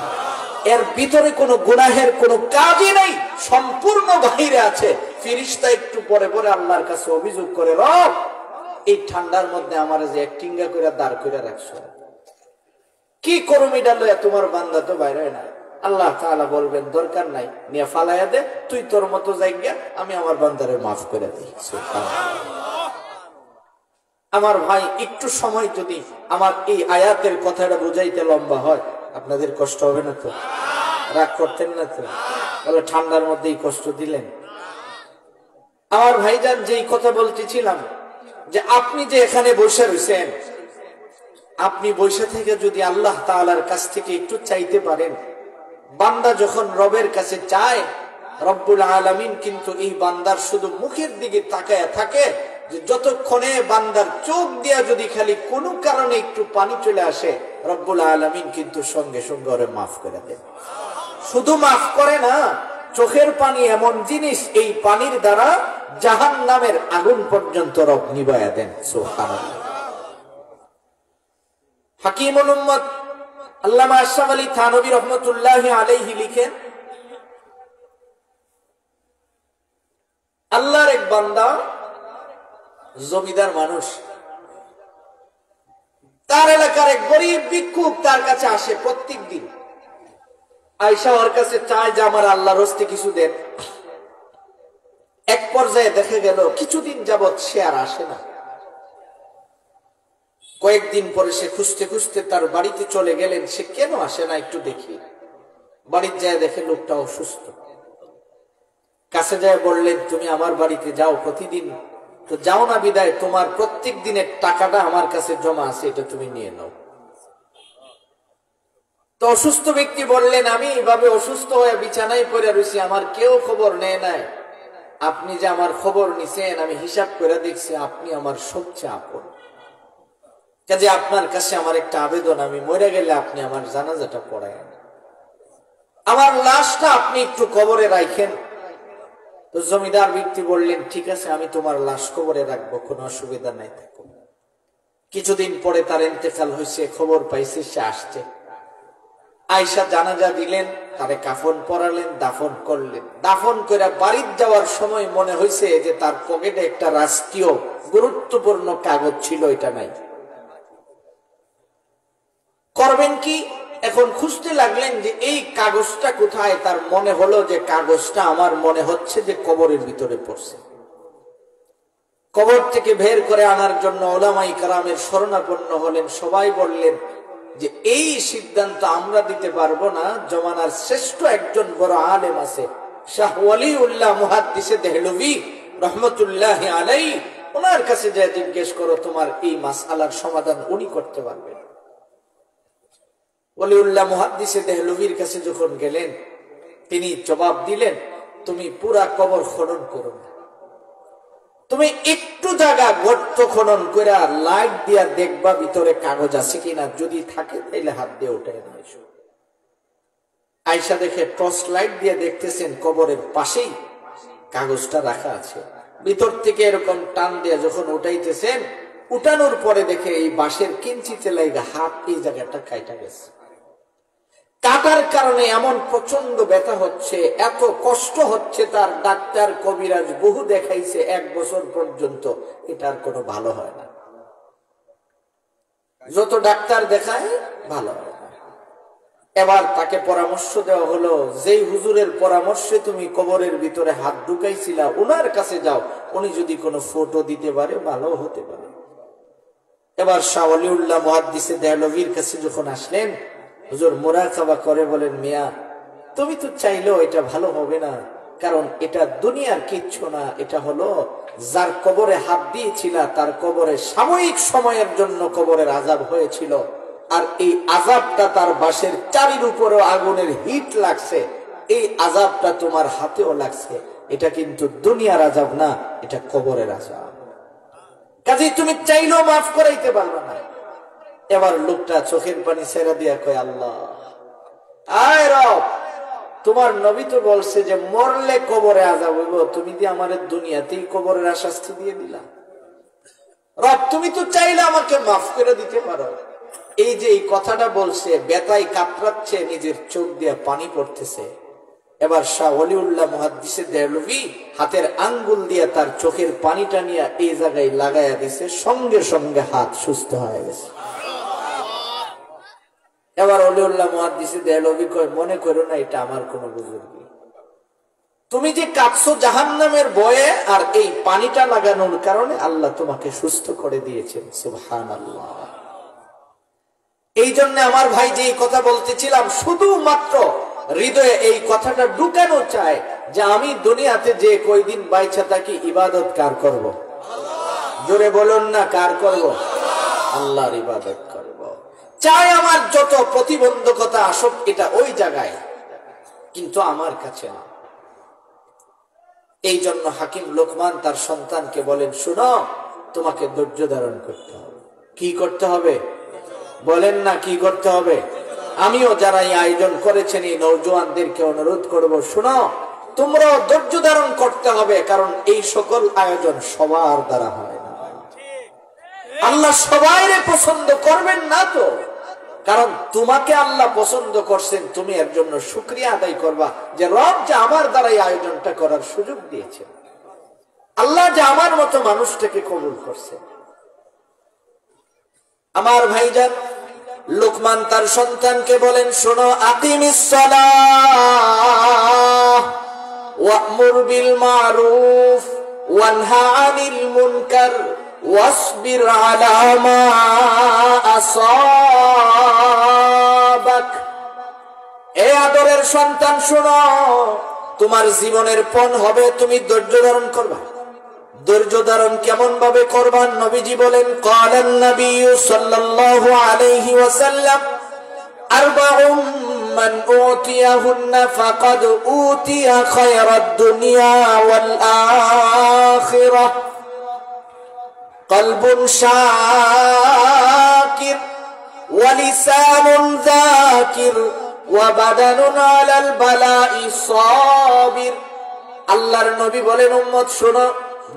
এর ভিতরে কোনো গুনাহের কোনো কাজই নাই, সম্পূর্ণ বাইরে আছে। ফেরেশতা একটু পরে পরে আল্লাহর কাছে অভিযোগ করে, রব এই ঠান্ডার মধ্যে আমার যে একটিঙ্গা করে দাঁড় করে রাখছো, কি করুম এটা লইয়া, তোমার বান্দা তো বাইরে না। আল্লাহ তাআলা বলবেন, দরকার নাই, নিয়ে ফালাইয়া দে, তুই তোর মতো জায়গা, আমি আমার বান্দারে মাফ করে দিই। আমার ভাই, একটু সময় যদি আমার এই আয়াতের কথাটা বুঝাইতে লম্বা হয়, আপনাদের কষ্ট হবে না তো? রাগ করতেন না তো? বলে ঠান্ডার মধ্যেই কষ্ট দিলেন। আমার ভাইজান, যেই কথা বলতেছিলাম, যে আপনি যে এখানে বসে রয়েছেন, আপনি বসে থেকে যদি আল্লাহ তাআলার কাছ থেকে একটু চাইতে পারেন, বান্দা যখন রবের কাছে চায়, রব্বুল আলামিন কিন্তু এই বান্দার শুধু মুখের দিকে তাকায়া থাকে, যে যতক্ষণে বান্দার চোখ দিয়া যদি খালি কোনো কারণে একটু পানি চলে আসে, রব্বুল আলামিন কিন্তু সঙ্গে সঙ্গে ওরে মাফ করে দেন। শুধু মাফ করে না, চোখের পানি এমন জিনিস, এই পানির দ্বারা জাহান্নামের আগুন পর্যন্ত রব নিভায়া দেন। সুবহানাল্লাহ। হাকিমুল উম্মত আল্লামা আশরাফ আলী থানভী রাহমাতুল্লাহি আলাইহি লিখেন, আল্লাহর এক বান্দা জমিদার মানুষ, তার এলাকার এক গরিব ভিক্ষুক তার কাছে আসে প্রত্যেক দিন। আয়েশা ওর কাছে চায় যে আমার আল্লাহর হস্তে কিছু দেন। এক পর্যায়ে দেখা গেল কিছুদিন যাবৎ সে আর আসে না। কয়েকদিন পরে সে খুঁজতে খুঁজতে তার বাড়িতে চলে গেলেন, সে কেন আসে না একটু দেখি। বাড়িতে যায় দেখে লোকটা অসুস্থ। কাছে যায় বললেন, তুমি আমার বাড়িতে যাও প্রতিদিন, তো যাও না বিদায়, তোমার প্রত্যেক দিনের টাকাটা আমার কাছে জমা আছে, এটা তুমি নিয়ে নাও। তো অসুস্থ ব্যক্তি বললেন, আমি এভাবে অসুস্থ হয়ে বিছানায় পড়ে রয়েছি, আমার কেউ খবর নেয় নাই, আপনি যে আমার খবর নিছেন, আমি হিসাব করে দেখছি আপনি আমার সবচেয়ে আপন, কাজে আপনার কাছে আমার একটা আবেদন, আমি মরে গেলে আপনি আমার জানাজাটা পড়ায়, আমার লাশটা আপনি একটু কবরে রাখেন। তো জমিদার ব্যক্তি বললেন, ঠিক আছে, আমি তোমার লাশ কবরে রাখবো, কোনো অসুবিধা নাই, থাকো। কিছুদিন পরে তার ইন্তেকাল হয়েছে, খবর পাইছে, সে আসছে। আয়েশা জানাজা দিলেন, তারে কাফন পরালেন, দাফন করলেন। দাফন করে বাড়িতে যাওয়ার সময় মনে হয়েছে যে তার পকেটে একটা রাষ্ট্রীয় গুরুত্বপূর্ণ কাগজ ছিল, এটা নাই। করবেন কি? এখন খুঁজতে লাগলেন যে এই কাগজটা কোথায়। তার মনে হলো যে কাগজটা আমার মনে হচ্ছে যে কবরের ভিতরে পড়ছে। কবর থেকে বের করে আনার জন্য উলামায়ে কেরামের শরণাপন্ন হলেন। সবাই বললেন যে এই সিদ্ধান্ত আমরা দিতে পারবো না, জমানার শ্রেষ্ঠ একজন বড় আলেম আছে, শাহ ওয়ালিউল্লাহ মুহাদ্দিসে দেহলভী রহমতুল্লাহি আলাইহি, ওনার কাছে যা জিজ্ঞেস করো, তোমার এই মাসআলার সমাধান উনি করতে পারবেন। ওয়ালিউল্লাহ মুহাদ্দিসে দেহলভীর কাছে যখন গেলেন, তিনি জবাব দিলেন, তুমি পুরা কবর খনন করো না, তুমি একটু জায়গা গর্ত খনন করে লাইট দিয়া দেখবা ভিতরে কাগজ আছে কিনা, যদি থাকে তাইলে হাত দিয়ে উঠাই নিয়ে এসো। আয়েশা দেখে টর্চ লাইট দিয়ে দেখতেছেন কবরের পাশেই কাগজটা রাখা আছে। ভিতর থেকে এরকম টান দিয়ে যখন উঠাইতেছেন, উঠানোর পরে দেখে এই বাঁশের কিঞ্চিতে লাগা হাত এই জায়গাটা কাইটা গেছে। কাটার কারণে এমন প্রচন্ড ব্যথা হচ্ছে, এত কষ্ট হচ্ছে তার, ডাক্তার কবিরাজ বহু দেখাইছে, 1 বছর পর্যন্ত এটার কোনো ভালো হয় না। যত ডাক্তার দেখায় ভালো হয় না। এবার তাকে পরামর্শ দেওয়া হলো, যেই হুজুরের পরামর্শে তুমি কবরের ভিতরে হাত ঢুকাইছিলা উনার কাছে যাও, উনি যদি কোনো ফটো দিতে পারে ভালো হতে পারে। এবার শাহ ওলিউল্লাহ মুহাদ্দিসে দেহলভীর কাছে যখন আসলেন, হুজুর মুরাকাবা করে বলেন, মিয়া তুমি তো চাইলেও এটা ভালো হবে না, কারণ এটা দুনিয়ার কিচ্ছু না, এটা হলো যার কবরে হাত দিয়েছিল তার কবরে সাময়িক সময়ের জন্য কবরের আযাব হয়েছিল, আর এই আযাবটা তার বাসের চারির উপরেও আগুনের হিট লাগছে, এই আযাবটা তোমার হাতেও লাগছে, এটা কিন্তু দুনিয়ার আযাব না, এটা কবরের আযাব। কাজেই তুমি চাইলেও মাফ করাইতে পারবে না। এবার লোকটা চোখের পানি ছেড়ে দিয়া কয়, আল্লাহ আয় রব, তোমার নবী তো বলছে যে মরলে কবরে আযাব হইব, তুমি দিয়ে আমার দুনিয়াতেই কবরের শাস্তি দিয়ে দিলা। রব তুমি তো চাইলে আমাকে মাফ করে দিতে পারো। এই যে এই কথাটা বলছে, ব্যথায় কাতরাচ্ছে, নিজের চোখ দিয়ে পানি পড়তেছে। এবার শাহ ওলিউল্লাহ মুহাদ্দিসে দেহলভী হাতের আঙ্গুল দিয়ে তার চোখের পানিটা নিয়ে এই জায়গায় লাগাইয়া দিছে, সঙ্গে সঙ্গে হাত সুস্থ হয়ে গেছে। এবার ওলিউল্লাহ মুহাদ্দিসে দেহলভী কয়, মনে করো না এটা আমার কোনো বুজুর্গি, তুমি যে কাঁদছো জাহান্নামের ভয়ে, আর এই পানিটা লাগানোর কারণে আল্লাহ তোমাকে সুস্থ করে দিয়েছেন। সুবহানাল্লাহ। এই জন্য আমার ভাই যে কথা বলতেছিলাম, শুধুমাত্র হৃদয়ে এই কথাটা ঢুকানো চায় যে আমি দুনিয়াতে যে কয়দিন বাইচা থাকি ইবাদত কার করব? জোরে বলুন না, কার করব? আল্লাহর ইবাদত করব। চাই আমার যত প্রতিবন্ধকতা আসুক, এটা ওই জায়গায়, কিন্তু আমার কাছে না। এই জন্য হাকিম লোকমান তার সন্তানকে বলেন, শুনো, তোমাকে ধৈর্য ধারণ করতে হবে। কি করতে হবে বলেন না, কি করতে হবে? আমিও যারা এই আয়োজন করেছেন এই নওজোয়ানদেরকে অনুরোধ করব, শুনো, তোমরাও ধৈর্য ধারণ করতে হবে, কারণ এই সকল আয়োজন সবার দ্বারা হয় না। আল্লাহ সবাইরে পছন্দ করবেন না তো, কারণ তোমাকে আল্লাহ পছন্দ করছেন, তুমি এর জন্য শুকরিয়া আদায় করবা যে রব যে আমার দ্বারা এই আয়োজনটা করার সুযোগ দিয়েছেন, আল্লাহ যে আমার মতো মানুষটাকে কবুল করছে। আমার ভাইজান, লোকমান তার সন্তানকে বলেন, শোনো, আকিমিস সালাহ ওয়া'মুর বিল মারুফ ওয়ানহা আনিল মুনকার ওয়াসবির আলা মা আসাবাক। এ আদরের সন্তান, শোনো, তোমার জীবনের পণ হবে তুমি ধৈর্য ধারণ করবা। ধৈর্য ধারণ কেমন ভাবে করবেন? নবীজি বলেন, ক্বালান নবী সাল্লাল্লাহু আলাইহি ওয়াসাল্লাম, আরবাউম মান উতিয়াহুন্না ফাকাদ উতিয়া খায়রাদ দুনিয়া ওয়াল আখিরাহ, কলবুন শাকির ওয়া লিসানুন যাকির ওয়া বাদানুন আলাল বালাই সাবির। আল্লাহর নবী বলেন, উম্মত শোনো,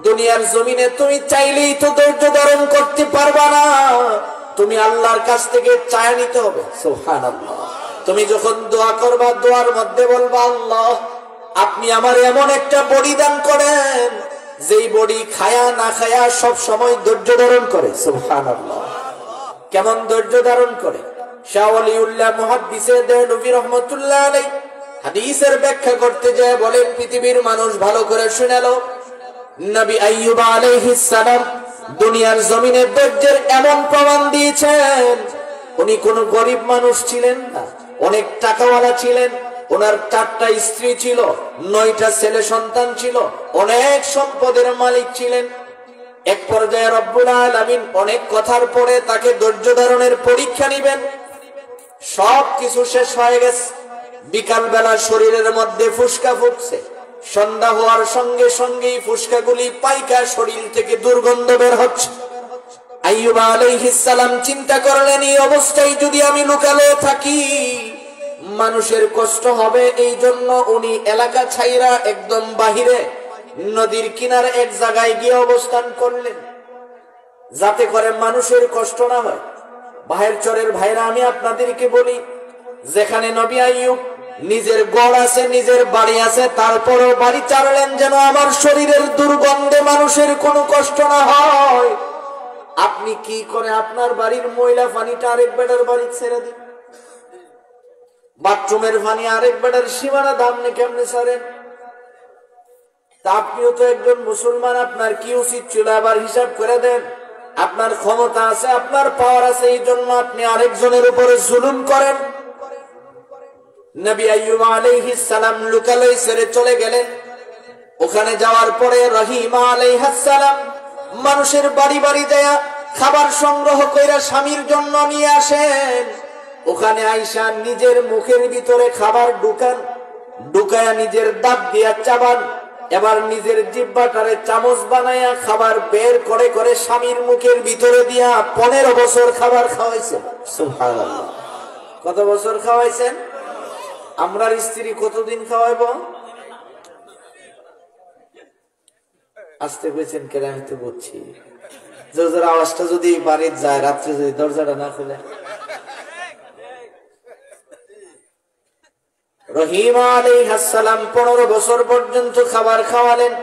দুনিয়ার জমিনে তুমি চাইলেই তো ধৈর্য ধারণ করতে পারবা না, তুমি আল্লাহর কাছ থেকে চায় নিতে হবে। সুবহানাল্লাহ। তুমি যখন দোয়া করবা, দোয়ার মধ্যে বলবা, আল্লাহ আপনি আমার এমন একটা বডি দান করেন, যেই বডি খায়া না খায়া সব সময় ধৈর্য ধারণ করে। সুবহানাল্লাহ। কেমন ধৈর্য ধারণ করে? শাহ ওলিউল্লাহ মুহাদ্দিসে দেহলভী রাহমাতুল্লাহ আলাইহি হাদিসের ব্যাখ্যা করতে যায় বলেন, পৃথিবীর মানুষ ভালো করে শুনে নাও, নবী আইয়ুব আলাইহিস সালাম দুনিয়ার জমিনে ধৈর্যের এমন প্রমাণ দিয়েছেন। উনি কোন গরিব মানুষ ছিলেন না, অনেক টাকাওয়ালা ছিলেন, ওনার 4টা স্ত্রী ছিল, 9টা ছেলে সন্তান ছিল, অনেক সম্পদের মালিক ছিলেন। এক পর্যায়ে রব্বুল আলামিন অনেক কথার পরে তাকে ধৈর্য ধারণের পরীক্ষা নিবেন। সব কিছু শেষ হয়ে গেছে, বিকাল বেলা শরীরের মধ্যে ফুসকা ফুটছে, সন্ধ্যা হওয়ার সঙ্গে সঙ্গেই ফুসকাগুলি পাইকা শরীর থেকে দুর্গন্ধ বের হচ্ছে। আইয়ুব আলাইহিস সালাম চিন্তা করলেন, এই অবস্থায় যদি আমি লুকালো থাকি মানুষের কষ্ট হবে, এই জন্য উনি এলাকা ছাইরা একদম বাহিরে নদীর কিনারে এক জায়গায় গিয়ে অবস্থান করলেন, যাতে করে মানুষের কষ্ট না হয়। বাহির চরের ভাইরা, আমি আপনাদেরকে বলি, যেখানে নবী আইয়ুব নিজের গড় আছে, নিজের বাড়ি আছে, তারপরও বাড়ি ছাড়লেন যেন আমার শরীরের দুর্গন্ধে মানুষের কোনো কষ্ট না হয়। আপনি কি করে আপনার বাড়ির ময়লা পানিটা আরেক বেটার বাড়ি ছেড়ে দিন? বাথরুমের পানি আরেক বেটার সীমানা দামনে কেমনে ছাড়েন? তা আপনিও তো একজন মুসলমান, আপনার কি উচিত ছিল আবার হিসাব করে দেন। আপনার ক্ষমতা আছে, আপনার পাওয়ার আছে, এই জন্য আপনি আরেকজনের উপরে জুলুম করেন। নবী আইয়ুব আলাইহিস সালাম লোকালয় ছেড়ে চলে গেলেন। ওখানে যাওয়ার পরে রহিমা আলাইহিস সালাম মানুষের বাড়ি বাড়ি যায় খাবার সংগ্রহ কইরা স্বামীর জন্য নিয়ে আসেন। ওখানে আয়েশা নিজের মুখের ভিতরে খাবার ঢুকায়া নিজের দাঁত দিয়া চাবান, এবার নিজের জিহ্বাটারে চামচ বানায়া খাবার বের করে করে স্বামীর মুখের ভিতরে দিয়া 15 বছর খাবার খাওয়াইছেন। সুবহানাল্লাহ। কত বছর খাওয়াইছেন? আমরার স্ত্রী কতদিন খাওয়াইব? আসতে পেয়েছেন কেন? আমি তো বলছি জোর আওয়াজটা যদি বাড়ির যায়, রাত্রে যদি দরজাটা না খুলে। রহিমা আলাইহিস সালাম 15 বছর পর্যন্ত খাবার খাওয়ালেন।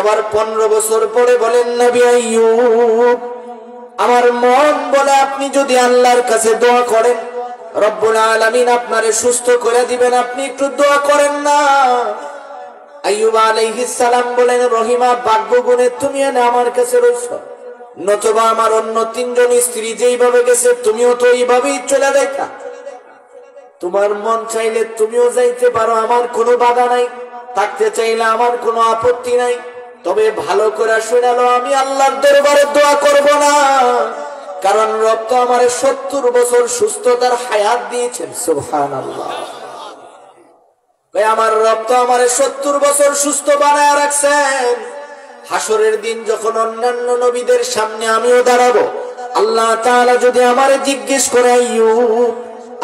এবার 15 বছর পরে বলেন নবী আইয়ুব, আমার মন বলে আপনি যদি আল্লাহর কাছে দোয়া করেন রব্বুল আলামিন আপনারে সুস্থ করে দিবেন, আপনি একটু দোয়া করেন না। আইয়ুব আলাইহিস সালাম বলেন, রহিমা ভাগ্য গুণে তুমি এনে আমার কাছে রইছো, নতুবা আমার অন্য 3 জন স্ত্রী যেইভাবে গেছে তুমিও তো এইভাবেই চলে যাইতা। তোমার মন চাইলে তুমিও যাইতে পারো, আমার কোনো বাধা নাই, থাকতে চাইলে আমার কোনো আপত্তি নাই। তবে ভালো করে শুনালো, আমি আল্লাহর দরবারে দোয়া করব না, কারণ রব তো আমার 70 বছর সুস্থতার হায়াত দিয়েছেন। সুবহানাল্লাহ। আমার রব তো আমার 70 বছর সুস্থ বানায় রাখছেন। হাসরের দিন যখন অন্যান্য নবীদের সামনে আমিও দাঁড়াবো, আল্লাহ তাআলা যদি আমারে জিজ্ঞেস করে, আইয়ুব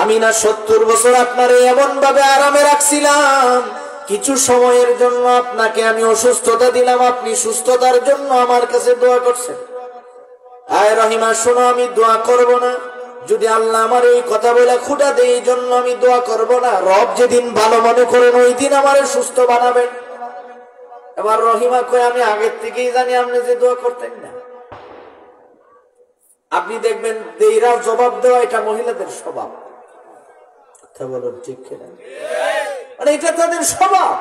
আমি না 70 বছর আপনারে এমন ভাবে আরামে রাখছিলাম, কিছু সময়ের জন্য আপনাকে আমি অসুস্থতা দিলাম, আপনি সুস্থতার জন্য আমার কাছে দোয়া করছেন। আয় রহিমা শোনো, আমি দোয়া করব না। যদি আল্লাহ আমার এই কথা বলে খুঁটা দেয়, এই জন্য আমি দোয়া করব না। রব যেদিন ভালো মনে করেন ওই দিন আমারে সুস্থ বানাবেন। এবার রহিমা কয়, আমি আগের থেকেই জানি আপনি যে দোয়া করতেন না। আপনি দেখবেন দেইরা জবাব দেওয়া এটা মহিলাদের স্বভাব। কথা বলুন ঠিক কিনা? মানে এটা তাদের স্বভাব।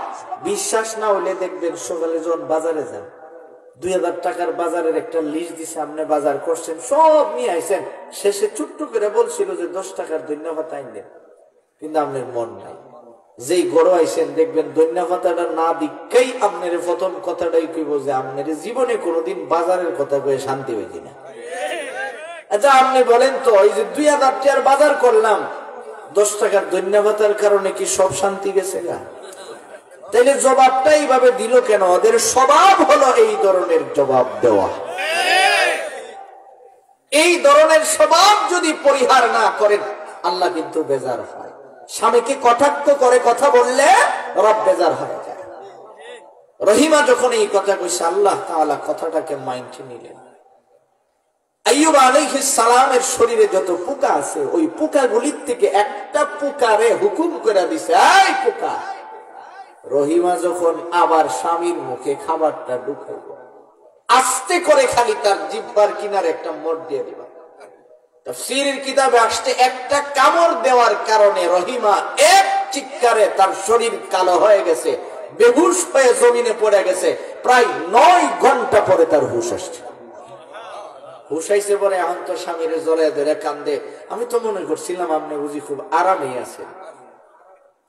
বিশ্বাস না হলে দেখবেন সকালে যখন বাজারে যান, 2000 টাকার বাজারের একটা লিস্ট দিছে, আপনি বাজার করছেন, সব নিয়ে আইছেন, শেষে ছোট্ট করে বলছিল যে 10 টাকার ধন্যবাদ আইনেন, কিন্তু আপনার মন নাই। যেই গড় আইছেন দেখবেন ধন্যবাদটা না দিকেই আপনার প্রথম কথাটাই কইব যে আপনার জীবনে কোনোদিন বাজারের কথা কয়ে শান্তি হয়েছি না। আচ্ছা আপনি বলেন তো, এই যে 2000 টাকার বাজার করলাম, 10 টাকার ধন্যবাদের কারণে কি সব শান্তি গেছে না? তাইলে জবাবটা এইভাবে দিল কেন? ওদের স্বভাব হলো এই ধরনের জবাব দেওয়া। এই ধরনের স্বভাব যদি পরিহার না করেন, আল্লাহ কিন্তু বেজার হয়। স্বামীকে কটাক্ষ করে কথা বললে রব বেজার হয়ে যায়। রহিমা যখন এই কথা কইছে, আল্লাহ তাআলা কথাটাকে মাইন্ডে নিলেন। আইয়ুব আলাইহিস সালামের শরীরে যত পোকা আছে, ওই পোকাগুলির থেকে একটা পোকারে হুকুম করে দিছে, এই পোকা, রহিমা যখন আবার স্বামীর মুখে খাবারটা ঢুকাইব, আস্তে করে খালি তার জিহ্বার কিনারে একটা মোড় দিয়ে দিবা। তাফসীরের কিতাবে আসছে, একটা কামড় দেওয়ার কারণে রহিমা এক চিৎকারে তার শরীর কালো হয়ে গেছে, বেহুশ হয়ে জমিনে পড়ে গেছে। প্রায় 9 ঘন্টা পরে তার হুঁশ আসছে। হুঁশ আইছে পরে এখন তো স্বামীর জড়ায় ধরে কান্দে, আমি তো মনে করছিলাম আপনি বুঝি খুব আরামেই আছেন,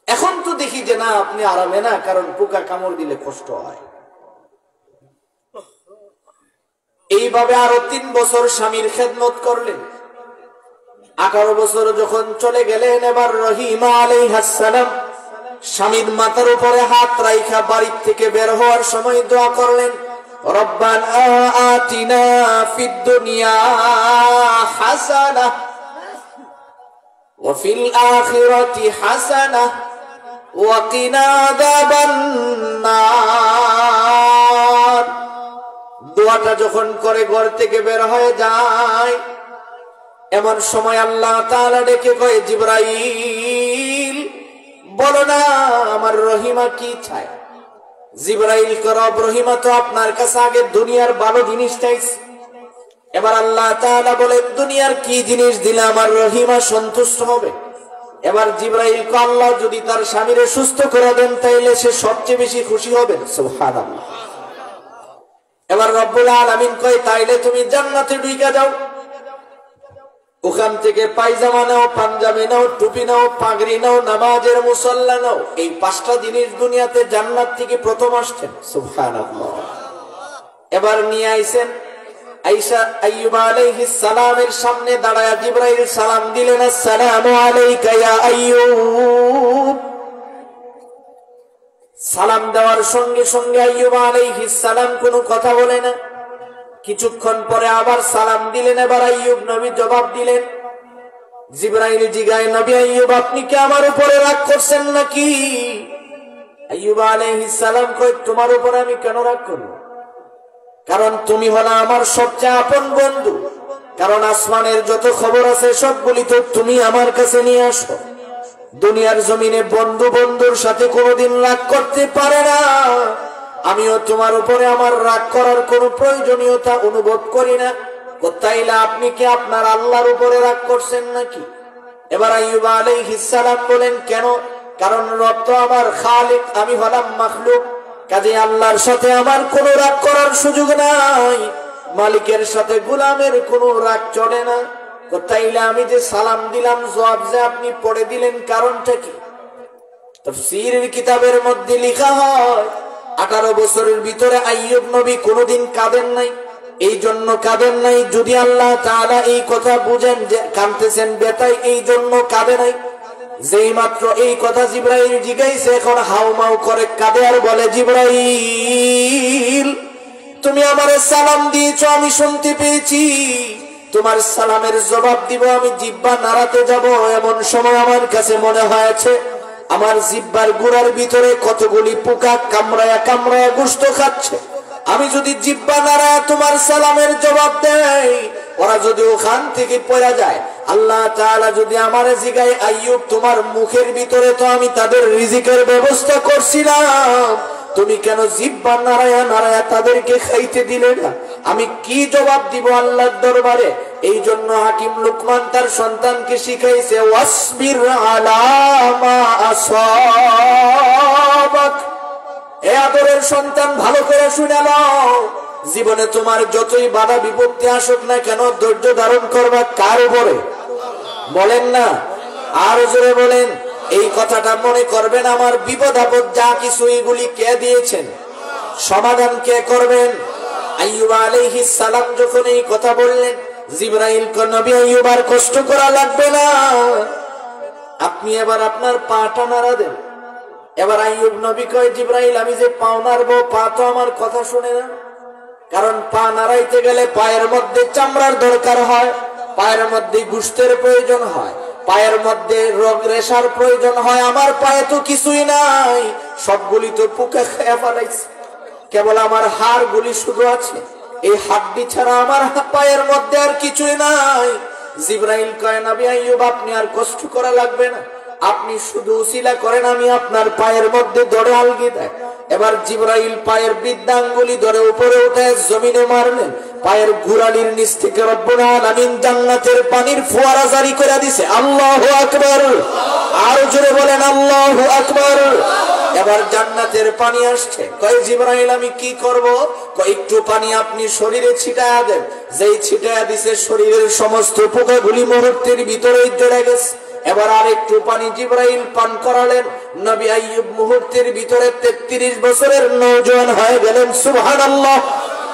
এখন তো দেখি যে না আপনি আরামে না, কারণ পোকা কামড় দিলে কষ্ট হয়। এইভাবে আরো 3 বছর স্বামীর খেদমত করলেন। 18 বছর যখন চলে গেলেন, এবার রহিমা আলাইহিস সালাম স্বামীর মাথার উপরে হাত রাইখা বাড়ির থেকে বের হওয়ার সময় দোয়া করলেন, রব্বানা আতিনা ফিদ দুনিয়া হাসানাহ ওয়া ফিল আখিরাতি হাসানাহ ওয়া কিনা আযাবান নার। দোয়াটা যখন করে ঘর থেকে বের হয়ে যায়, এমন সময় আল্লাহ তাআলা ডেকে কয়, জিবরাইল বলো না আমার রহিমা কি চায়। জিবরাইল করব রহিমা তো আপনার কাছে আগে দুনিয়ার ভালো জিনিস চাইছে। এবার আল্লাহ তাআলা বলেন, দুনিয়ার কি জিনিস দিলে আমার রহিমা সন্তুষ্ট হবে। এবার জিবরাইল কয়, আল্লাহ যদি তার স্বামীরে সুস্থ করে দেন তাইলে সে সবচেয়ে বেশি খুশি হবেন। সুবহানাল্লাহ। এবার রব্বুল আলামিন কয়, তাইলে তুমি জান্নাতে ঢুকে যাও, ওখান থেকে পায়জামা নাও, পাঞ্জাবি নাও, টুপি নাও, পাগড়ি নাও, নামাজের মুসল্লা নাও। এই 5টা জিনিস দুনিয়াতে জান্নাত থেকে প্রথম আসছেন। সুবহানাল্লাহ। এবার নিয়ে আইছেন আয়েশা আইয়ুব আলাইহিস সালামের সামনে দাঁড়ায়া জিবরাইল সালাম দিলেন, আসসালামু আলাইকা ইয়া আইয়ুব। সালাম দেওয়ার সঙ্গে সঙ্গে আইয়ুব আলাইহিস সালাম কোনো কথা বলে না। কিছুক্ষণ পরে আবার সালাম দিলেন। এবার আইয়ুব নবী জবাব দিলেন। জিবরাইল জিগায়, নবী আইয়ুব আপনি কি আমার উপরে রাগ করছেন নাকি? আইয়ুব আলাইহিস সালাম কয়, তোমার উপরে আমি কেন রাগ করব? কারণ তুমি হলা আমার সবচেয়ে আপন বন্ধু। কারণ আসমানের যত খবর আছে সবগুলি তো তুমি আমার কাছে নিয়ে আসো। দুনিয়ার জমিনে বন্ধু বন্ধুর সাথে কোনোদিন রাগ করতে পারে না। আমিও তোমার উপরে আমার রাগ করার কোনো প্রয়োজনীয়তা অনুভব করি না। তাইলে আপনি কি আপনার আল্লাহর উপরে রাগ করছেন নাকি? এবার আইয়ুব আলাইহিস সালাম বলেন, কেন? কারণ রব তো আমার খালিক, আমি হলাম মাখলুক। কাজে আল্লাহর সাথে আমার কোনো রাগ করার সুযোগ নাই। মালিকের সাথে গোলামের কোনো রাগ চলে না। তাইলে আমি যে সালাম দিলাম, জবাব যে আপনি পড়ে দিলেন, কারণটা কি? তাফসীরের কিতাবের মধ্যে লেখা হয়, 18 বছরের ভিতরে আইয়ুব নবী কোনোদিন কাঁদেন নাই। এই জন্য কাঁদেন নাই, যদি আল্লাহ তাআলা এই কথা বুঝেন যে কাঁদতেছেন বেতাই, এই জন্য কাঁদে নাই। যেই মাত্র এই কথা জিবরাইল জিগাইছে, এখন হাউমাউ করে কাঁদে আর বলে, জিবরাইল তুমি আমারে সালাম দিয়েছো, আমি শুনতে পেয়েছি। তোমার সালামের জবাব দিব, আমি জিহ্বা নাড়াতে যাব। এমন সময় আমার কাছে মনে হয়েছে আমার জিহ্বার গুড়ার ভিতরে কতগুলি পোকা কামড়ায়া কামড়ায়া গোশত খাচ্ছে। আমি যদি জিহ্বা নাড়ায়া তোমার সালামের জবাব দেই, ওরা যদি ওখান থেকে পড়ে যায়, আল্লাহ তাআলা যদি আমারে জিগায়, আইয়ুব তোমার মুখের ভিতরে তো আমি তাদের রিজিকের ব্যবস্থা করছিলাম, তুমি কেন জিহ্বা নাড়ায়া নাড়ায়া তাদেরকে খাইতে দিলে না? আমি কি জবাব দিব আল্লাহর দরবারে? এই জন্য হাকিম লুকমান তার সন্তানকে শিখাইছে, ওয়াসবির আলা মা আসাবাক। এ আদরের সন্তান, ভালো করে শুনে নাও, জীবনে তোমার যতই বাধা বিপত্তি আসুক না কেন, ধৈর্য ধারণ করবা কার উপরে? বলেন না, আর জোরে বলেন। এই কথাটা মনে করবেন, আমার বিপদ আপদ যা কিছু এগুলি কে দিয়েছেন? সমাধান কে করবেন? আইয়ুব আলাইহিস সালাম যখন এই কথা বললেন, জিবরাইল কয়, নবী আইয়ুব আর কষ্ট করা লাগবে না, আপনি এবার আপনার পাটা নাড়া দেন। এবার আইয়ুব নবী কয়, জিবরাইল আমি যে পা নাড়বো, পা তো আমার কথা শুনে না। কারণ পা নাড়াইতে গেলে পায়ের মধ্যে চামড়ার দরকার হয়, পায়ের মধ্যে গোশতের প্রয়োজন হয়, পায়ের মধ্যে রোগ রেশার প্রয়োজন হয়। আমার পায়ে তো কিছুই নাই, সবগুলি তো পোকা খেয়ে ফেলাইছে। কেবল আমার হাড় গুলি শুধু আছে, এই হাড্ডি ছাড়া আমার পায়ের মধ্যে আর কিছুই নাই। জিবরাইল কয়, নবী আইয়ুব আপনি আর কষ্ট করা লাগবে না, আপনি শুধু উসিলা করেন, আমি আপনার পায়ের মধ্যে ধরে আলগি দেয়। এবার জিবরাইল পায়ের বৃদ্ধাঙ্গুলি ধরে উপরে উঠে জমিনে মারলেন। পায়ের গুড়ালির নিচ থেকে রব্বুল আলামিন জান্নাতের পানির ফোয়ারা জারি করে দিছে। আল্লাহু আকবার। আর জোরে বলেন আল্লাহু আকবার। এবার জান্নাতের পানি আসছে। কয়, জিবরাইল আমি কি করব? কয়, একটু পানি আপনি শরীরে ছিটায়া দেন। যেই ছিটায়া দিছে, শরীরের সমস্ত পোকাগুলি মুহূর্তের ভিতরেই জড়ে গেছে। এবার আর একটু পানি জিবরাইল পান করালেন। নবী আইয়ুব মুহূর্তের ভিতরে 33 বছরের নওজোয়ান হয়ে গেলেন। সুবহানাল্লাহ।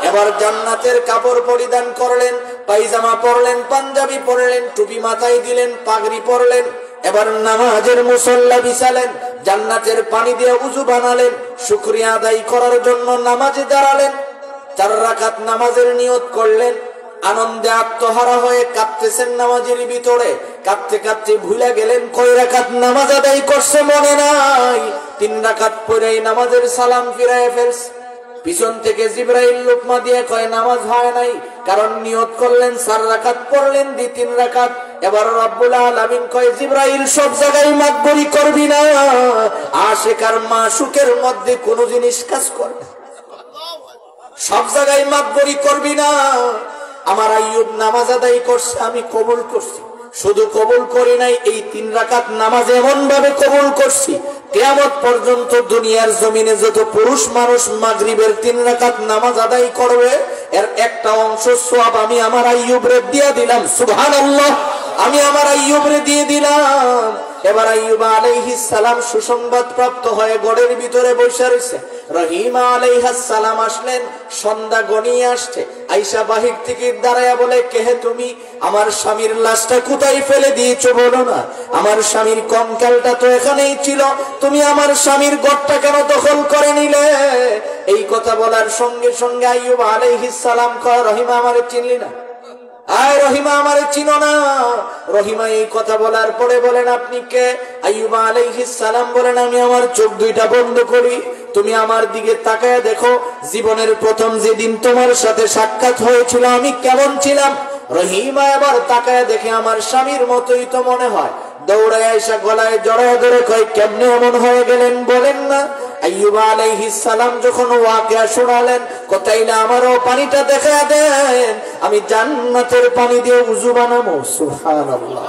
এবার জান্নাতের কাপড় পরিধান করলেন, পায়জামা পরলেন, পাঞ্জাবি পরলেন, টুপি মাথায় দিলেন, পাগড়ি পরলেন। এবার নামাজের মুসল্লা বিছালেন, জান্নাতের পানি দিয়ে উযু বানালেন, শুকরিয়া আদায় করার জন্য নামাজে দাঁড়ালেন। 4 রাকাত নামাজের নিয়ত করলেন। আনন্দে আত্মহারা হয়ে কাঁদতেছেন নামাজের ভিতরে। কাঁদতে কাঁদতে ভুলে গেলেন কয় রাকাত নামাজ আদায় করছে মনে নাই। 3 রাকাত পরেই নামাজের সালাম ফিরায় ফেলছে। পিছন থেকে জিবরাইল লোকমা দিয়ে কয় নামাজ হয় নাই, কারণ নিয়ত করলেন 4 রাকাত, পড়লেন 2-3 রাকাত। এবার রব্বুল আলামিন কয় জিবরাইল সব জায়গায় মাতবরি করবি না, আশিক আর মাশুকের মধ্যে কোন জিনিস কাজ করে না, সব জায়গায় মাতবরি করবি না। আমার আইয়ুব নামাজ আদায় করছে, আমি কবুল করছি। শুধু কবুল করি নাই, এই 3 রাকাত নামাজ এমন ভাবে কবুল করছি, কিয়ামত পর্যন্ত দুনিয়ার জমিনে যত পুরুষ মানুষ মাগরিবের 3 রাকাত নামাজ আদায় করবে, এর একটা অংশ সওয়াব আমি আমার আইয়ুবরে দিয়ে দিলাম। সুবহানাল্লাহ, আমি আমার আইয়ুবরে দিয়ে দিলাম। এবার আইয়ুব আলাইহিস সালাম সুসংবাদ প্রাপ্ত হয়ে গড়ের ভিতরে বসে রয়েছে। রহিমা আলাইহিস সালাম আসলেন, সন্ধ্যা গনিয়ে আসছে। আয়েশা বাহির থেকে দাঁড়ায়া বলে, কে হে তুমি? আমার স্বামীর লাশটা কোথায় ফেলে দিয়েছো বলো না, আমার স্বামীর কঙ্কালটা তো এখানেই ছিল, তুমি আমার স্বামীর ঘরটা কেন দখল করে নিলে? এই কথা বলার সঙ্গে সঙ্গে আইয়ুব আলাইহিস সালাম কয়, রহিমা আমারে চিনলি না? আয় রহিমা আমারে চিনো না? রহিমা এই কথা বলার পরে বলেন, আপনি কে? আইয়ুব আলাইহিস সালাম বলেন, আমি আমার চোখ দুইটা বন্ধ করি, তুমি আমার দিকে তাকায় দেখো, জীবনের প্রথম যেদিন তোমার সাথে সাক্ষাৎ হয়েছিল আমি কেমন ছিলাম। রহিমা এবার তাকায় দেখে আমার স্বামীর মতোই তো মনে হয়। দৌড়ায় আয়েশা গলায় জড়ায় ধরে কয়, কেমনে এমন হয়ে গেলেন বলেন না? আইয়ুব আলাইহিস সালাম যখন ওয়াকিয়া শোনালেন, কোথাইলে আমারও পানিটা দেখায় দেন, আমি জান্নাতের পানি দিয়ে ওযু বানাবো। সুবহানাল্লাহ,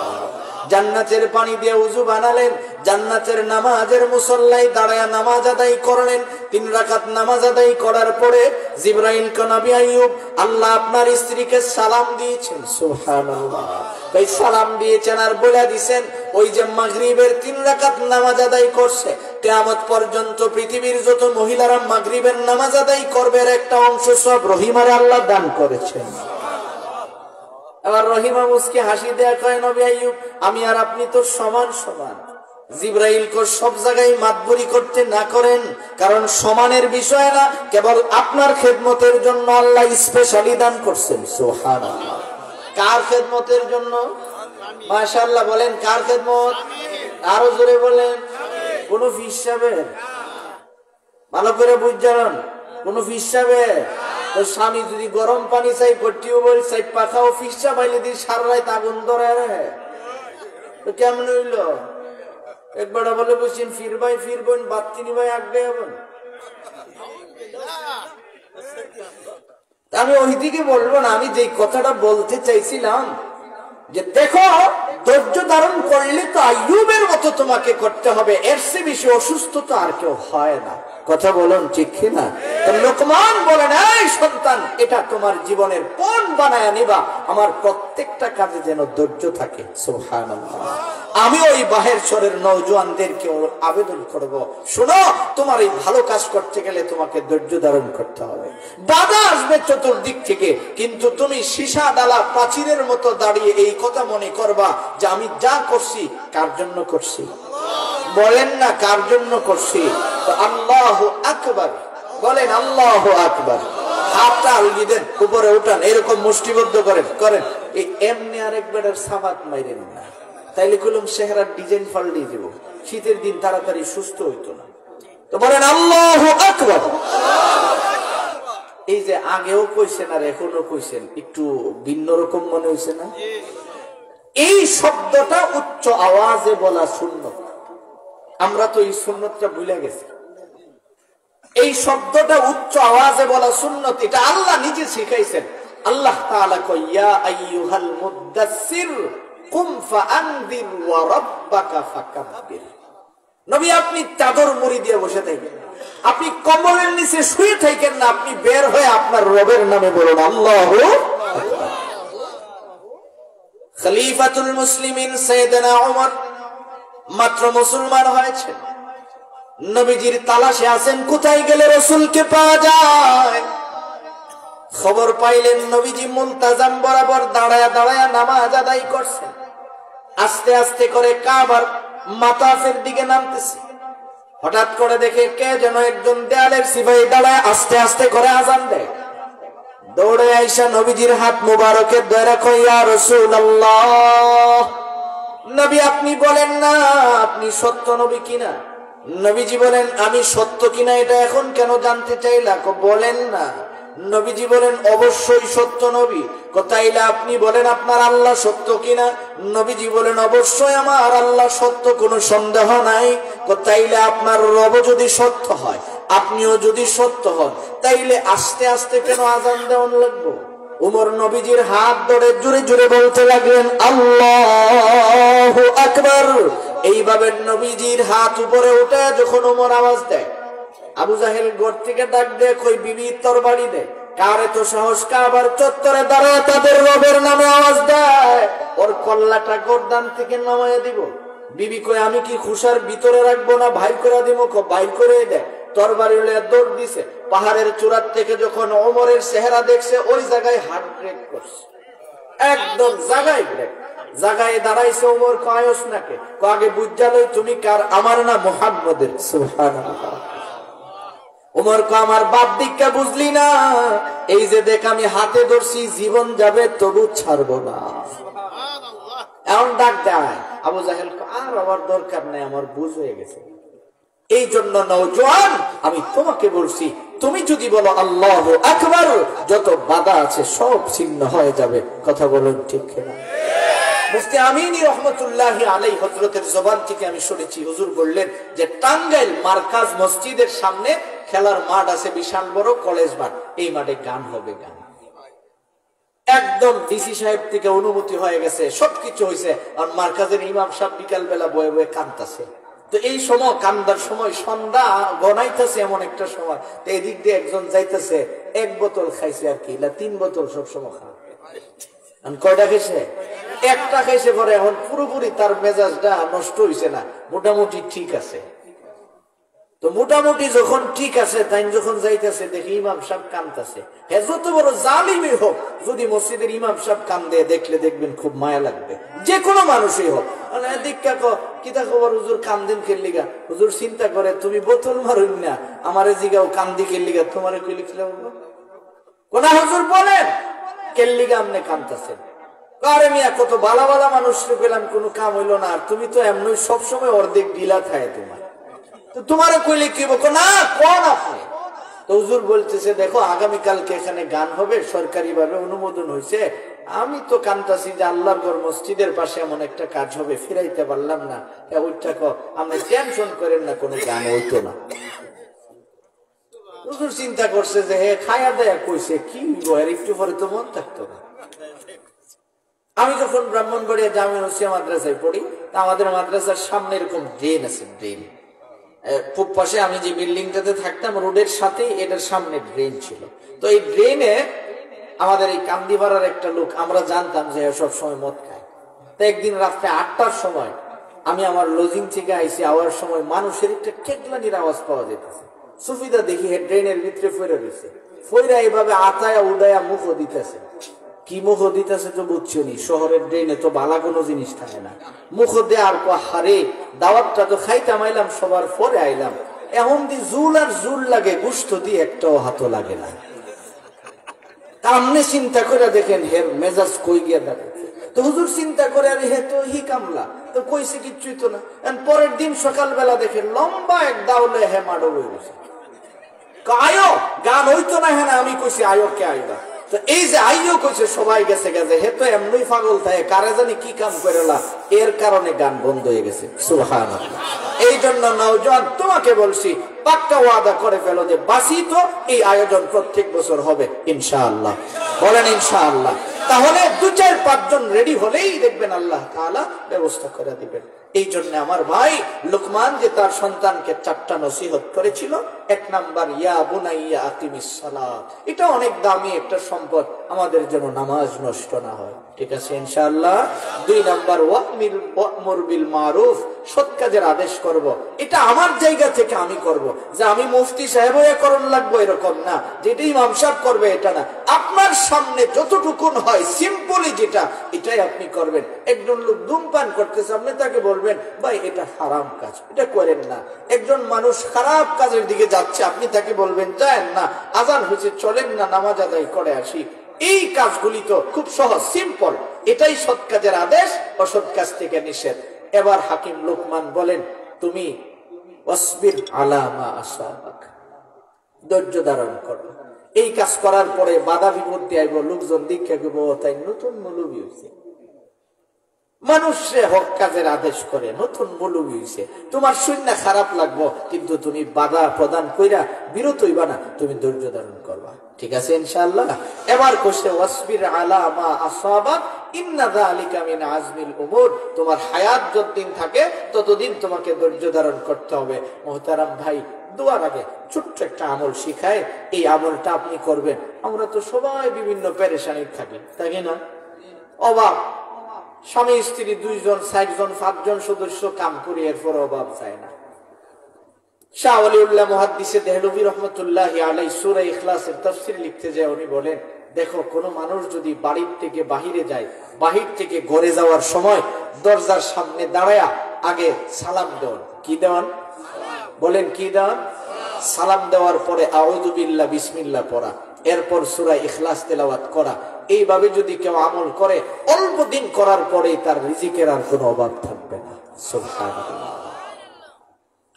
জান্নাতের পানি দিয়ে ওযু বানালেন, জান্নাতের নামাজের মুসল্লায় দাঁড়ায়া নামাজ আদায় করলেন। 3 রাকাত নামাজ আদায় করার পরে জিবরাইল কে, নবী আইয়ুব, আল্লাহ আপনার স্ত্রীকে সালাম দিয়েছেন। সুবহানাল্লাহ, এই সালাম দিয়েছেন আর বলে দিয়েছেন, ওই যে মাগরিবের 3 রাকাত নামাজ আদায় করছে, কিয়ামত পর্যন্ত পৃথিবীর যত মহিলারা মাগরিবের নামাজ আদায় করবে এর একটা অংশ সব রহিমারে আল্লাহ দান করেছেন। এবার রহিমা মুস্কি হাসি দেয়া কয়, নবী আইয়ুব, আমি আর আপনি তো সমান সমান। জিবরাইল কো সব জায়গায় মাতবরি করতে না করেন, কারণ সমানের বিষয় না, কেবল আপনার খেদমতের জন্য আল্লাহ স্পেশালি দান করছেন। সুবহানাল্লাহ, কার খেদমতের জন্য? মাশাআল্লাহ, বলেন কার খেদমত? আরো জোরে বলেন। কোন ফিস সাহেবের? ভালো করে বুঝছেন, কোন ফিস সাহেবের? তো স্বামী যদি গরম পানি চাই, টিউবওয়েল চাই, পাখা ও ফিসা পাইলে দিয়ে সারা রাত আগুন ধরে, তো কেমন হইল? একবার বলে বলছেন, ফির ভাই ফির বোন, বাত্তিনি ভাই আগে হবেন। আমি ওই দিকে বলবো না, আমি যে কথাটা বলতে চাইছিলাম যে দেখো, ধৈর্য ধারণ করলে তো আইয়ুবের মতো তোমাকে করতে হবে, এর চেয়ে বেশি অসুস্থ তো আর কেউ হয় না। কথা বলুন ঠিক কিনা? লোকমান বলেন, এই সন্তান, এটা তোমার জীবনের কোন বানায়া নিবা, আমার প্রত্যেকটা কাজে যেন ধৈর্য থাকে। সুবহানাল্লাহ, আমি ওই বাহির শহরের নওজোয়ানদেরকে আবেদন করব, শোনো, তোমার এই ভালো কাজ করতে গেলে তোমাকে ধৈর্য ধারণ করতে হবে। বাধা আসবে চতুর্দিক থেকে, কিন্তু তুমি সীসা ডালা প্রাচীরের মতো দাঁড়িয়ে এই কথা মনে করবা যে আমি যা করছি কার জন্য করছি। বলেন না কার জন্য করছি? আল্লাহু আকবার বলেন, আল্লাহু আকবার। হাতটা আলগি দেন, উপরে উঠান, এরকম মুষ্টিবদ্ধ করেন করেন। এই এমনি আরেকবার সাবাত মাইরেন না, তাইলে কলম চেহারার ডিজাইন পাল্টে দিব, শীতের দিন তাড়াতাড়ি সুস্থ হইতো না। তো বলেন আল্লাহু আকবার। এই যে আগেও কইছেন আর এখনো কইছেন, একটু ভিন্ন রকম মনে হয়েছে না? এই শব্দটা উচ্চ আওয়াজে বলা সুন্নত, আমরা তো এই সুন্নতটা ভুলে গেছি। এই শব্দটা উচ্চ আওয়াজে বলা সুন্নত, এটা আল্লাহ নিজে শিখাইছেন। আল্লাহ তাআলা কয়, ইয়া আইয়ুহাল মুদ্দাসসির কুম ফাআনদির ওয়া রাব্বাকা ফাকাব্বির। নবী, আপনি চাদর মুড়ি দিয়ে বসে থাকেন, আপনি কম্বলের নিচে শুয়ে থাকেন না, আপনি বের হয়ে আপনার রবের নামে বলুন আল্লাহু আকবার। খলিফাতুল মুসলিমিন সাইয়েদনা ওমর মাত্র মুসলমান হয়েছে, নবীজির তালাশে আছেন, কোথায় গেলে রাসূলকে পাওয়া যায়। খবর পাইলেন নবীজি মুলতাজাম বরাবর দাঁড়ায়া দাঁড়ায়া নামাজ আদায় করছেন। আস্তে আস্তে করে কাবার মাতাফের দিকে নামতেছে। হঠাৎ করে দেখে কে যেন একজন দেয়ালের সিপাহী দাঁড়ায় আস্তে আস্তে করে আজান দেয়। দৌড়ে আইসা নবীজির হাত মুবারকে ধরে কয়, ইয়া রাসূলুল্লাহ, নবী আপনি বলেন না আপনি সত্য নবী কিনা। নবীজি বলেন আমি সত্য কিনা এটা এখন কেন জানতে চাইলা? বলেন না। নবীজি বলেন অবশ্যই সত্য নবী। তাইলে আপনি বলেন আপনার আল্লাহ সত্য কিনা? নবীজি বলেন অবশ্যই আমার আল্লাহ সত্য, কোনো সন্দেহ নাই। তাইলে আপনার রব যদি সত্য হয়, আপনিও যদি সত্য হন, তাইলে আস্তে আস্তে কেন আযান দেওয়ান লাগবে? উমর নবীজির হাত ধরে জোরে জোরে বলতে লাগলেন আল্লাহু আকবার। এইভাবে নবীজির হাত উপরে উঠে যখন উমর আওয়াজ দেয়, আবু জাহেল ঘর থেকে ডাক দেয়, কই বিবি তরবারি দে। কার এত সাহস কাবার চত্বরে দাঁড়ায় তাদের রবের নামে আওয়াজ দেয়? ওর কল্লাটা গর্দান থেকে নামাইয়া দিব। বিবি কই আমি কি খুশার ভিতরে রাখবো না বাইর করে দিব? বাইর করে দেয়। তরবারি লইয়া দৌড় দিছে। পাহাড়ের চূড়ার থেকে যখন ওমরের চেহারা দেখছে, ওই জায়গায় হার্ট ব্রেক করছে, একদম জায়গায় ব্রেক। জায়গায় দাঁড়াইছে ওমর, কয়স নাকে আগে বুঝালই তুমি কার? আমার না মুহাম্মদের। সুবহানাল্লাহ। ওমর কো আমার বাপ দিকটা বুঝলি না? এই যে দেখ আমি হাতে ধরছি, জীবন যাবে তবু ছাড়বো না। এমন ডাক দেয়। আবু জাহেল আর আমার দরকার নেই, আমার বুঝ হয়ে গেছে। এই জন্য নওজোয়ান আমি তোমাকে বলছি, তুমি যদি বলো আল্লাহু আকবার, যত বাধা আছে সব ছিন্ন হয়ে যাবে। কথা বলুন ঠিক কিনা? মুফতি আমিনী রহমতুল্লাহি আলাইহি হযরতের জবান থেকে আমি শুনেছি, হুজুর বললেন যে টাঙ্গাইল মার্কাজ মসজিদের সামনে খেলার মাঠ আছে, বিশাল বড় কলেজ মাঠ। এই মাঠে গান হবে, গান একদম ডিসি সাহেব থেকে অনুমতি হয়ে গেছে, সবকিছু হয়েছে। আর মার্কাজের ইমাম সাহেব বিকাল বেলা বয়ে বয়ে কাঁদতেছে। তো এই সময় কান্দার সময় সন্ধ্যা গনাইতেছে, এমন একটা সময়। তো এদিক দিয়ে একজন যাইতেছে, এক বোতল খাইছে আর কি, 3 বোতল সবসময় খায়। কয়টা খাইছে? একটা খাইছে। পরে এখন পুরোপুরি তার মেজাজটা নষ্ট হয়েছে না, মোটামুটি ঠিক আছে। তো মোটামুটি যখন ঠিক আছে, তাই যখন যাইতেছে দেখি ইমাম সাহেব কাঁদতেছে। হ্যাঁ, যত বড় জালিমই হোক, যদি মসজিদের ইমাম সাহেব কান্দে দেখলে দেখবেন খুব মায়া লাগবে, যে কোনো মানুষই হোক। দীক্ষা কিতা খবর হুজুর কান্দিন কেলিগা? হুজুর চিন্তা করে তুমি বোতল মারুন না, আমারে জিগাও কান্দি কেলিগা, তোমারে কই লিখলে কোন হুজুর বলেন কেলিগা আমনে কান্দতেছেন? আরে মিয়া কত বালা বালা মানুষ পেলাম, কোনো কাম হইলো না। আর তুমি তো এমনি সবসময় অর্ধেক ঢিলা থাকে তোমার, তো তোমারে কইলে কি বলবো না? কোন আপনি? তো হুজুর বলতেছে দেখো আগামীকালকে এখানে গান হবে, সরকারি ভাবে অনুমোদন হয়েছে। আমি তো কান্তাছি যে আল্লাহর ঘর মসজিদের পাশে এমন একটা কাজ হবে, ফিরাইতে পারলাম না। ওইটা আপনি টেনশন করেন না, কোনো গান হইতো না। হুজুর চিন্তা করছে যে হে খায়া দেয়া কইছে কি একটু পরে তো মন থাকতো না। আমি যখন ব্রাহ্মণবাড়িয়া জামে নসিয়া মাদ্রাসায় পড়ি, তা আমাদের মাদ্রাসার সামনে এরকম ড্রেন আছে, ড্রেন পূব পাশে আমি যে বিল্ডিংটাতে থাকতাম রোডের সাথে এটার সামনে ড্রেন ছিল। তো এই ড্রেনে আমাদের এই কান্দিপাড়ার একটা লোক, আমরা জানতাম যে সব সময় মদ খায়। তো একদিন রাত্রে 8টার সময় আমি আমার লজিং থেকে আইসি, আওয়ার সময় মানুষের একটা কেটলানির আওয়াজ পাওয়া যেতেছে। সুফিদা দেখি ড্রেনের ভিতরে ফেরে দিছে, ফইরা এইভাবে আতায়া উদায়া মুখ দিতেছে। কি মুখ দিতেছে তো বুঝছো নি, শহরের ড্রেনে তো বালা কোনো জিনিস থাকে না। মুখ দেওয়ার পর হারে দাওয়াতটা তো খাইতাম, আইলাম সবার পরে আইলাম। এখন দি জুল আর জুল লাগে, গুস্ত দিয়ে একটাও হাতও লাগে না। আপনি চিন্তা করে দেখেন হের মেজাজ কই গিয়া দাঁড়াচ্ছে। তো হুজুর চিন্তা করে আরে হে তো হি কামলা, তো কইছে কিচ্ছুই তো না। পরের দিন সকালবেলা দেখেন লম্বা এক দাউলে হে মাডো হয়ে গেছে। আয়ো গান হইতো না, হ্যাঁ আমি কইছি আয়ো কে আইবা। তো এই যে আইও কইছে সবাই গেছে গেছে, হে তো এমনি পাগল থাকে, কারে জানি কি কাম করেলা, এর কারণে গান বন্ধ হয়ে গেছে। সুবহানাল্লাহ। এই জন্য নওজোয়ান তোমাকে বলছি, পাক্কা ওয়াদা করে ফেলো যে বাসি তো এই আয়োজন প্রত্যেক বছর হবে ইনশাআল্লাহ। বলেন ইনশাআল্লাহ। তাহলে 2-4-5 জন রেডি হলেই দেখবেন আল্লাহ তাআলা ব্যবস্থা করে দিবেন। এই জন্য আমার ভাই লুকমান যে তার সন্তানকে 4টা নসিহত করেছিল, 1 নাম্বার ইয়া বুনাইয়া আকিমিস সালাত, এটা অনেক দামি একটা সম্পদ, আমাদের যেন নামাজ নষ্ট না হয়। ঠিক আছে ইনশাআল্লাহ। 2 নাম্বার ওয়া'মুর বিল মারুফ, সৎ কাজের আদেশ করব। এটা আমার জায়গা থেকে আমি করব, যে আমি মুফতি সাহেব হয়ে করণ লাগবো এরকম না, যেটা ইমাম সাহেব করবে এটা না। আপনার সামনে যতটুকুন হয় সিম্পলি যেটা, এটাই আপনি করবেন। একজন লোক ধূমপান করতেছে, আপনি তাকে বলবেন ভাই এটা হারাম কাজ, এটা করেন না। একজন মানুষ খারাপ কাজের দিকে যাচ্ছে, আপনি তাকে বলবেন যায়েন না, আজান হয়েছে চলেন না, নামাজ আদায় করে আসি। এই কাজগুলি তো খুব সহজ, সিম্পল। এটাই সৎ কাজের আদেশ, অসৎ কাজ থেকে নিষেধ। এবার হাকিম লুকমান বলেন তুমি ওয়াসবির আলা মা আসাবাক, ধৈর্য ধারণ করো। এই কাজ করার পরে বাধা বিপত্তি আইব, লোকজন দীক্ষা দিব তাই নতুন মৌলবী হইছে, মানুষে হক কাজের আদেশ করে নতুন মৌলবী হইছে, তোমার শূন্য খারাপ লাগবো, কিন্তু তুমি বাধা প্রদান কইরা বিরত হইবা না, তুমি ধৈর্য ধারণ করবা। ঠিক আছে ইনশাআল্লাহ। এবার কোশে ওয়াসবির আলা মা আসাবাক ইন্না যালিকা মিন আজমিল উমুর, তোমার হায়াত যতদিন থাকে ততদিন তোমাকে ধৈর্য ধারণ করতে হবে। মুহতারাম ভাই, দোয়ার আগে ছোট্ট একটা আমল শিখায়, এই আমলটা আপনি করবেন। আমরা তো সবাই বিভিন্ন পেরেশানি থাকি, তাই না? অভাব, স্বামী স্ত্রী 2 জন 4 জন 5 জন সদস্য কাম করি, এরপর অভাব চায় না। শাহ ওয়ালিউল্লাহ মুহাদ্দিসে দেহলভী রহমাতুল্লাহি আলাইহি সূরা ইখলাসের তাফসীর লিখতে যায়, উনি বলেন, দেখো কোন মানুষ যদি বাড়ির থেকে বাহিরে যায়, বাহির থেকে ঘরে যাওয়ার সময় দরজার সামনে দাঁড়ায়া আগে সালাম দেওয়ান। কি দেওয়ান? বলেন কি দেওয়ান? সালাম দেওয়ার পরে আউযু বিল্লাহ বিসমিল্লাহ পড়া, এরপর সূরা ইখলাস তেলাওয়াত করা। এইভাবে যদি কেউ আমল করে, অল্প দিন করার পরে তার রিজিকের আর কোনো অভাব থাকবে না। সুবহানাল্লাহ।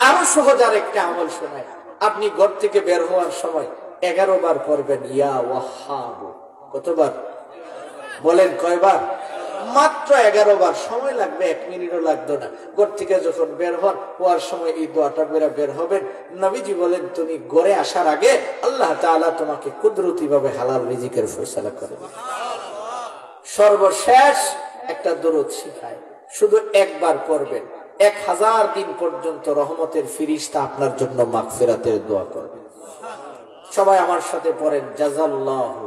আরো সহজ আর একটা আমল শোনায়, আপনি ঘর থেকে বের হওয়ার সময় 11 বার পড়বেন ইয়া ওয়াহ্হাব। কতবার? বলেন কয়বার? মাত্র 11 বার। সময় লাগবে, 1 মিনিটও লাগতো না। ঘর থেকে যখন বের হওয়ার সময় এই দোয়াটা বের হবেন, নবীজি বলেন, তুমি ঘরে আসার আগে আল্লাহ তাআলা তোমাকে কুদরতি ভাবে হালাল রিজিকের ফয়সালা করে। সর্বশেষ একটা দরুদ শিখায়, শুধু একবার পড়বেন, 1000 দিন পর্যন্ত রহমতের ফিরিস্তা আপনার জন্য মাগফিরাতের দোয়া করবে। সবাই আমার সাথে পড়েন, জাযাল্লাহু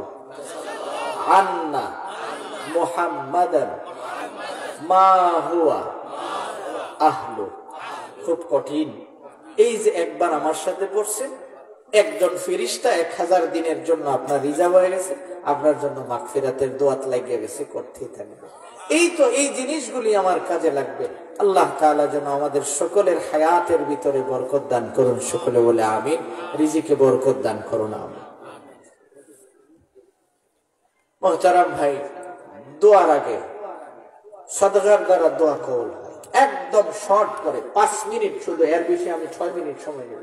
আন্না মুহাম্মাদান মা হুয়া আহলু। খুব কঠিন। এই যে একবার আমার সাথে পড়ছেন, একজন ফেরেশতা 1000 দিনের জন্য আপনার রিজার্ভ হয়ে গেছে, আপনার জন্য মাগফিরাতের দোয়াত লাগিয়ে গেছে, করতেই থাকবে। এই তো এই জিনিসগুলি আমার কাজে লাগবে। আল্লাহ তাআলা যেন আমাদের সকলের হায়াতের ভিতরে বরকত দান করুন। সকলে বলে আমিন। রিজিকে বরকত দান করুন, আমিন। মুহতারাম ভাই, দোয়ার আগে সাদকার দ্বারা দোয়া কবুল হয়। একদম শর্ট করে 5 মিনিট শুধু, এর বেশি আমি 6 মিনিট সময় নেব।